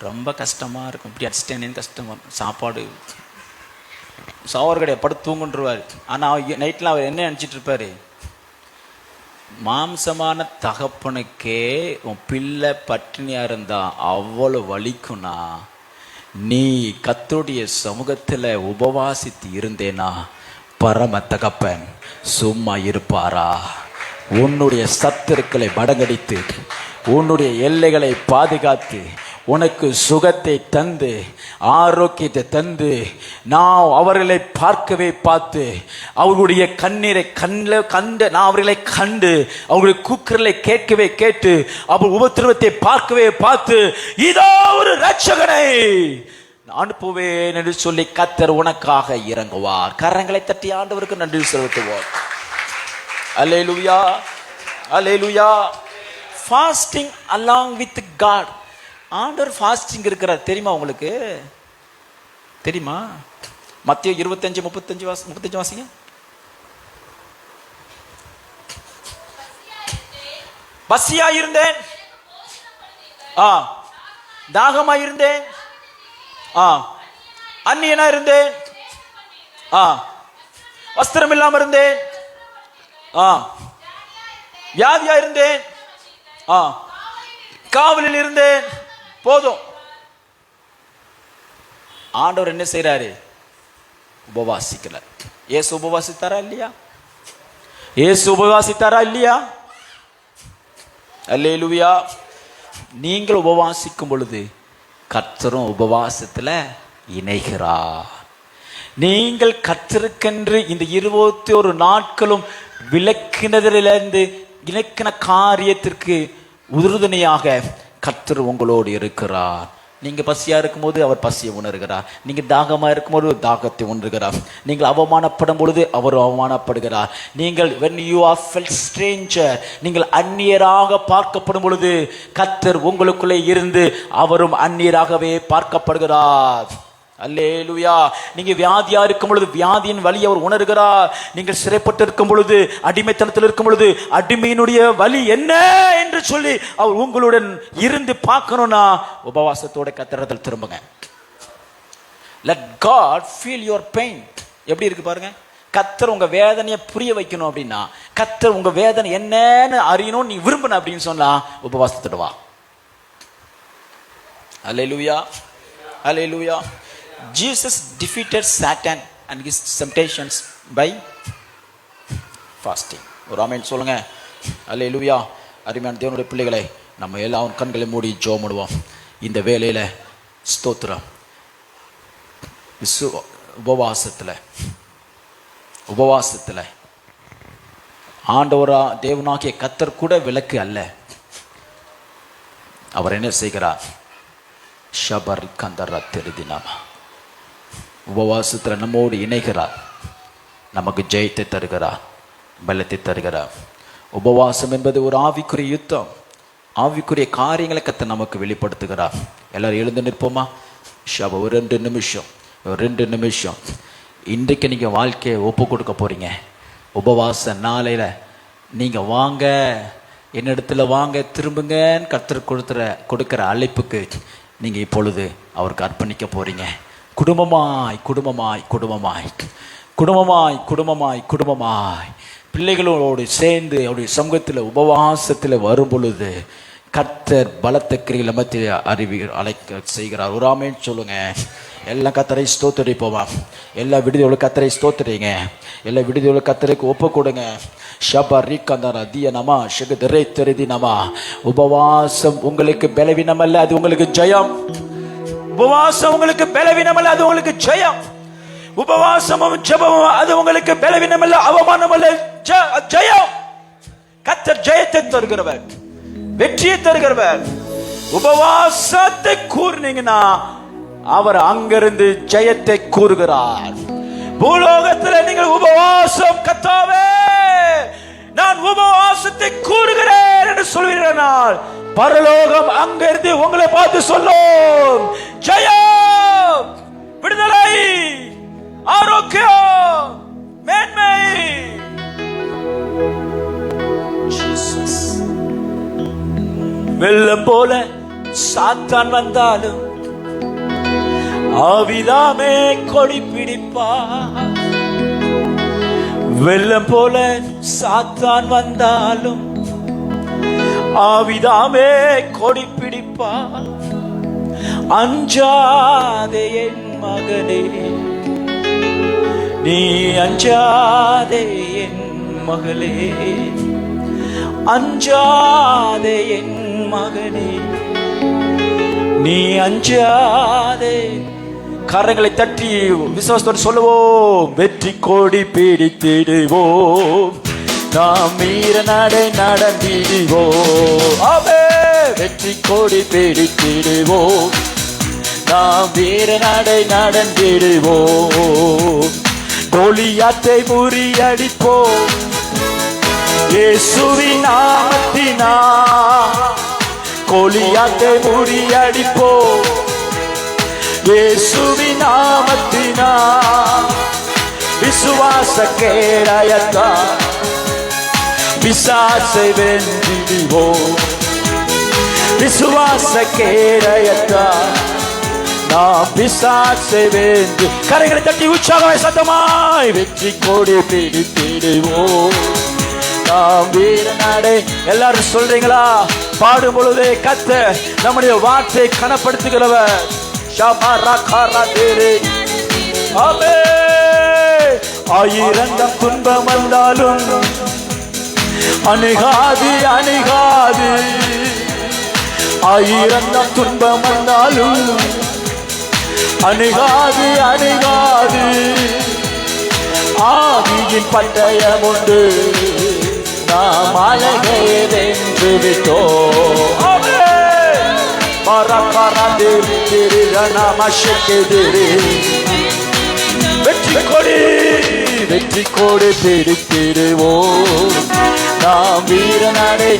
ரொம்ப கஷ்டமா இருக்கும். இப்படி அடிச்சிட்டேன்னு கஷ்டமா இருக்கும். சாப்பாடு சாவர் கிடையாது, படுத்து தூங்குன்றுவார். ஆனா நைட்ல அவர் என்ன நினைச்சிட்டு இருப்பாரு? மாம்சமான தகப்பனுக்கே உன் பிள்ளை பட்டினியா இருந்தா அவ்வளவு வலிக்கும்னா, நீ கர்த்தருடைய சமூகத்துல உபவாசித்து இருந்தேனா பரம தகப்பன் சும்மா இருப்பாரா? உன்னுடைய சத்துருக்களை மடங்கடித்து, உன்னுடைய எல்லைகளை பாதுகாத்து, உனக்கு சுகத்தை தந்து, ஆரோக்கியத்தை தந்து, நான் அவர்களை பார்க்கவே பார்த்து, அவர்களுடைய கண்ணீரை நான் அவர்களை கண்டு, அவர்களுடைய கூக்குரலை கேட்கவே கேட்டு, அவர் உபத்திரவத்தை பார்க்கவே பார்த்து, இதோ ஒரு இரட்சகனை அனுப்புவேன் என்று சொல்லி கர்த்தர் உனக்காக இறங்குவார். கரங்களை தட்டி ஆண்டவருக்கு நன்றி செலுத்துவோம். Alleluia, alleluia. Fasting along with God. ஆண்டவர் ஃபாஸ்டிங் இருக்கிறார் தெரியுமா? உங்களுக்கு தெரியுமா? மத்தேயு 25:35 வாசிங்க. பசியா இருந்தேன், தாகமா இருந்தேன், அந்நியனா இருந்தேன், வஸ்திரம் இல்லாம இருந்தேன், வியாதியா இருந்தேன், காவலில் இருந்தேன். போதும். ஆண்டவர் என்ன செய்யறாரு? உபவாசிக்கிறார். இயேசு உபவாசித்தாரா இல்லையா? இயேசு உபவாசித்தாரா இல்லையா? அல்லேலூயா. நீங்கள் உபவாசிக்கும் பொழுது கர்த்தரும் உபவாசத்துல இணைகிறார். நீங்கள் கர்த்தருக்கென்று இந்த 21 நாட்களும் விளக்கினதிலிருந்து இலக்கின காரியத்திற்கு உறுதுணையாக கர்த்தர் உங்களோடு இருக்கிறார். நீங்க பசியா இருக்கும்போது அவர் பசியை உணர்கிறார். நீங்க தாகமா இருக்கும்போது தாகத்தை உணர்கிறார். நீங்கள் அவமானப்படும் பொழுது அவர் அவமானப்படுகிறார். நீங்கள் when you are felt stranger, நீங்கள் அந்நியராக பார்க்கப்படும் பொழுது கர்த்தர் உங்களுக்குள்ளே இருந்து அவரும் அந்நியராகவே பார்க்கப்படுகிறார். அல்லேலூயா. நீங்க வியாதியா இருக்கும் பொழுது வியாதியின் வலி அவர் உணர்கிறார். நீங்கள் சிறைப்பட்டு இருக்கும் பொழுது, அடிமைத்தனத்தில் இருக்கும் பொழுது அடிமையினுடைய வலி என்ன என்று சொல்லி அவர் உங்களுடன் இருந்து பார்க்கணும்னா உபவாசத்தோட கர்த்தரிடத்தில் திரும்புங்க. let God feel your pain. எப்படி இருக்கு பாருங்க. கர்த்தர் உங்க வேதனையை புரிய வைக்கணும் அப்படின்னா, கர்த்தர் உங்க வேதனை என்னன்னு அறியணும் நீ விரும்பணும் அப்படின்னு சொன்னா உபவாசத்தோட வா. அல்லேலூயா, அல்லேலூயா. Jesus defeated Satan and his temptations by fasting. ஒரு ஆமென் சொல்லுங்க. அல்லேலூயா. அருமையான தேவனுடைய பிள்ளைகளை, நம்ம எல்லாரும் கண்களை மூடி ஜெபம் பண்ணுவோம். இந்த வேளையில ஸ்தோத்திரம். உபவாசத்துல ஆண்டவரா தேவனாகிய கர்த்தர் கூட விலக்கு அல்ல. அவர் என்ன செய்கிறார்? ஷபர் கந்தரா தெரிதினாமா உபவாசத்தில் நம்மோடு இணைகிறார். நமக்கு ஜெயத்தை தருகிறார், பலத்தை தருகிறார். உபவாசம் என்பது ஒரு ஆவிக்குரிய யுத்தம். ஆவிக்குரிய காரியங்களை கர்த்தர் நமக்கு வெளிப்படுத்துகிறார். எல்லாரும் எழுந்து நிற்போமா? ஒரு 2 நிமிஷம் இன்றைக்கு நீங்கள் வாழ்க்கையை ஒப்பு கொடுக்க போறீங்க. உபவாச நாளையில் நீங்கள் வாங்க, என்னிடத்துல வாங்க, திரும்புங்கன்னு கர்த்தர் கொடுக்குற அழைப்புக்கு நீங்கள் இப்பொழுது அவருக்கு அர்ப்பணிக்க போறீங்க. குடும்பமாய் குடும்பமாய் குடும்பமாய் குடும்பமாய் குடும்பமாய் குடும்பமாய் பிள்ளைகளோடு சேர்ந்து அவருடைய சமூகத்தில் உபவாசத்தில் வரும் பொழுது கர்த்தர் பலத்த கிரிகளை மத்தியில் அழைக்க செய்கிறார். ஒரு ஆமென் சொல்லுங்க. எல்லா கர்த்தரை ஸ்தோத்திரிப்போமா? எல்லா விடுதியோட கர்த்தரை ஸ்தோத்திரிங்க. எல்லா விடுதியோட கர்த்தருக்கு ஒப்பு கொடுங்க. உபவாசம் உங்களுக்கு பலவீனம் அல்ல, அது உங்களுக்கு ஜெயம். உபவாசம் உங்களுக்கு பலவீனம் அல்ல, அது உங்களுக்கு ஜெயம். உபவாசமும் ஜெபமும் அது உங்களுக்கு பலவீனம் அல்ல, அவமானம் அல்ல, ஜெயம். கர்த்தர் ஜெயத்தை தருகிறவர், வெற்றியை தருகிறவர். உபவாசத்தை கூர்னீங்கன்னா அவர் அங்கிருந்து ஜெயத்தை கூறுகிறார். பூலோகத்தில் நீங்கள் உபவாசம், கர்த்தாவே நான் உபவாசத்தை கூறுகிறேன் என்று சொல்வீர்கள், பரலோகம் அங்கிருந்து உங்களை பார்த்து சொல்லும் ஜெயம், விடுதலை, ஆரோக்கியம், மேன்மை. வெள்ளம் போல சாத்தான் வந்தாலும் ஆவிதாமே கொடி பிடிப்பார். வெள்ளம் போல சாத்தான் வந்தாலும் ஆவிதாமே கொடி பிடிப்பார். அஞ்சாதே என் மகனே, நீ அஞ்சாதே என் மகளே, அஞ்சாதே என் மகனே, நீ அஞ்சாதே. கரங்களை தட்டி விசுவாசத்தோடு சொல்லுவோம். வெற்றி கோடி பிடித்திடுவோம், நாம் வீர நடை நடந்திடுவோம். ஆமே. வெற்றி கோடி பிடித்திடுவோம், நாம் வீர நடை நடந்திடுவோம். கோலியாத்தை முறியடிப்போம் இயேசுவின் நாமத்தினால். கோலியாத்தை முறியடிப்போம் இயேசுவின் நாமத்தினால். விசுவாச கேடயத்தால் பிசாசை வென்றிடுவோம். விசுவாச கேடயத்தால் நாம் பிசாசை வென்று. கரைகளை தட்டி உற்சாகமாய் சத்தமாய் வெற்றி கோடி பிடித்திடுவோம், நாம் வீர நடை. எல்லாரும் சொல்றீங்களா? பாடும் பொழுதே கர்த்தர் நம்முடைய வார்த்தை கனப்படுத்துகிறவர். ஆயிரங்கம் துன்பம் வந்தாலும் அணுகாது அணுகாது. ஆயிரங்கம் துன்பம் வந்தாலும் அணுகாது அணுகாது. ஆவியின் பட்டயம் உண்டு, நாம் அழகையை வென்று விட்டோம். வெற்றி கொடி பிடித்திடுவோம் நாம் வீரனடை.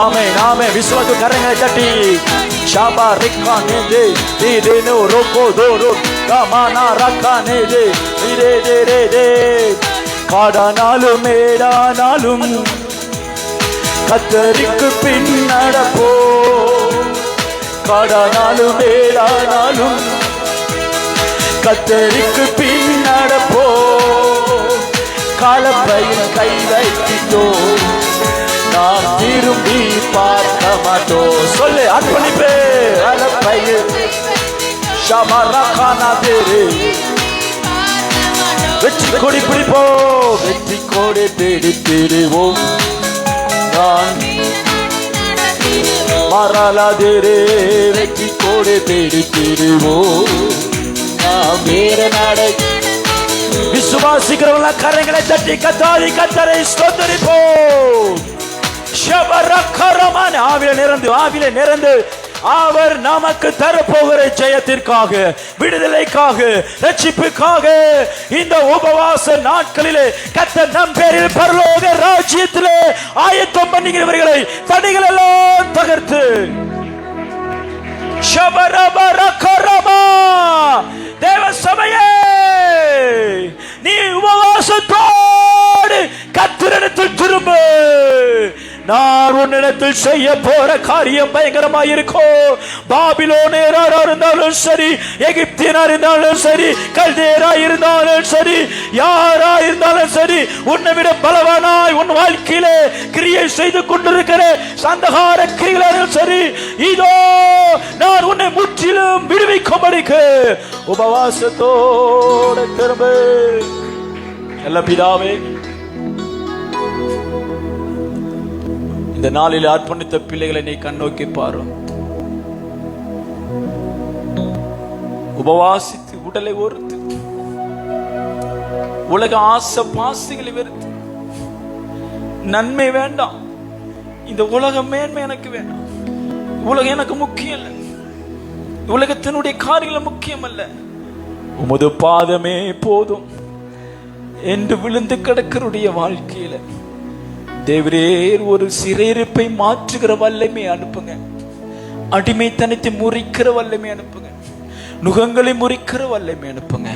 ஆமென் ஆமென். விசுவாச கரங்களை தட்டி ஷாபா ரிக்கானே தே தே நோ ரோகோ தோரோ கமானா ரக்கானே தே தே தே தே. காடானாலும் மேடானாலும் கத்தருக்கு பின் நடப்போ. காடானாலும் மேடானாலும் கத்தருக்கு பின் நடப்போ. காலப்பையில் கை வைத்தோ நாம் திரும்பி பார்க்க மாட்டோம். சொல்லு அர்ப்பணிப்பே. காலப்பையில் ஷமரகானா தேரே வெற்றி கொடி பிடிப்போம். வெற்றி கொடி பிடித்திடுவோம் நான் மாறாலாதேரே. வெற்றி கொடி பிடித்திடுவோம் நாம் வீர நடை. விசுவாசிக்கிறவங்கள கரங்களை தட்டி கத்தரை ஸ்தோத்திரிப்போம். ஷபரக்கரமான ஆவியிலே நிரந்து அவர் நமக்கு தரப்போகிற ஜெயத்திற்காக, விடுதலைக்காக, ரட்சிப்புக்காக இந்த உபவாச நாட்களிலே கர்த்தர் நம் பேரில் பரலோக ராஜ்யத்திலே ஆயத்தம் பண்ணுகிறவர்களை தடைகள் எல்லாம் தகர்த்து ஷபரபரக்கரமா. தேவ சபையே, நீ உபவாசத்தோடு கர்த்தரிடத்தில் திரும்ப. நான் உன்னிடத்தில் செய்ய போற காரியம் பயங்கரமா இருக்கும். பாபிலோனியரா இருந்தாலும் சரி, எகிப்தியனா இருந்தாலும் சரி, கல்தேயரா இருந்தாலும் சரி, யாரா இருந்தாலும் சரி, உன்னை விட பலவானாய் உன் வாழ்க்கையிலே கிரியை செய்து கொண்டிருக்கிற சந்தகார கிரிகளாலும் சரி, இதோ நான் உன்னை முற்றிலும் விடுவிக்கும்படிக்கு உபவாசத்தோடு திரும்ப. நல்ல பிதாவே, இந்த நாளில் அர்ப்பணித்த பிள்ளைகளை நீ கண்ணோக்கி பாரு. உபவாசித்து உடலை ஒருத்து, உலக ஆசை பாசைகளை வெறுத்து, நன்மை வேண்டாம், இந்த உலக மேன்மை எனக்கு வேண்டாம், உலகம் எனக்கு முக்கியம் இல்லை, உலகத்தினுடைய காரியங்கள் முக்கியம் அல்ல, உமது பாதமே போதும் என்று விழுந்து கிடக்கிறுடைய வாழ்க்கையில தேவரே ஒரு சிறையிருப்பை மாற்றுகிற வல்லமை அனுப்புங்க. அடிமைத்தனத்தை முறிக்கிற வல்லமை அனுப்புங்க. நுகங்களை முறிக்கிற வல்லமை அனுப்புங்க.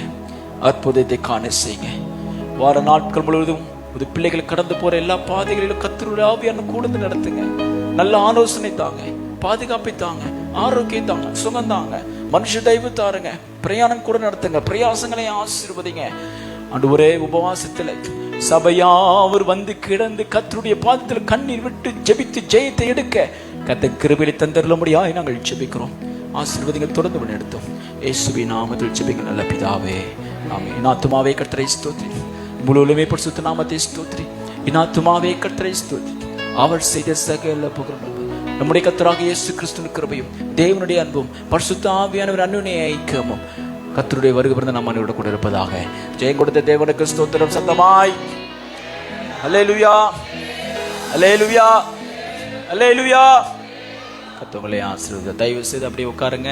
அற்புதத்தை காண செய்யுங்க. வார நாட்கள் முழுவதும் ஒரு பிள்ளைகள் கடந்து போற எல்லா பாதைகளிலும் கர்த்தருடைய ஆவியான கூடந்து நடத்துங்க. நல்ல ஆலோசனை தாங்க, பாதுகாப்பை தாங்க, ஆரோக்கியம் தாங்க, சுகம் தாங்க, மனுஷ தயவு தாருங்க, பிரயாணம் கூட நடத்துங்க, பிரயாசங்களை ஆசீர்வதிங்க. அன்று ஒரே உபவாசத்துல சபையாவர் வந்து கிடந்து கர்த்தருடைய பாதத்தில் கண்ணீர் விட்டு ஜெபித்து ஜெயத்தை எடுக்க கர்த்தர் கிருபையை தந்தருளும்படியாய் நாங்கள் ஜெபிக்கிறோம். ஆசீர்வாதங்கள் தொடர்ந்து வழிநடத்தும். இயேசுவின் நாமத்தில் ஜெபிக்கிறோம் நல்ல பிதாவே, ஆமென். என் ஆத்துமாவே கர்த்தரை ஸ்தோத்திரி, முழுவதுமே பரிசுத்த நாமத்தை ஸ்தோத்திரி. என் ஆத்துமாவே கர்த்தரை ஸ்தோத்திரி, அவர் செய்த சகல புகழும் நம்முடைய கர்த்தராகிய இயேசு கிறிஸ்துவின் கிருபையும் தேவனுடைய அன்பும் பரிசுத்த ஆவியானவர் அன்யோன்ய ஐக்கியமும் கர்த்தருடைய வருகை பிறந்த நம்ம அனைவரோடு கூட இருப்பதாக. ஜெயம் கொடுத்த தேவனுக்கு ஸ்தோத்திரம். சத்தமாய் அல்லேலூயா, அல்லேலூயா, அல்லேலூயா. கர்த்தர் உங்களை ஆசீர்வதிப்பார். தயவு செய்து அப்படியே உட்காருங்க.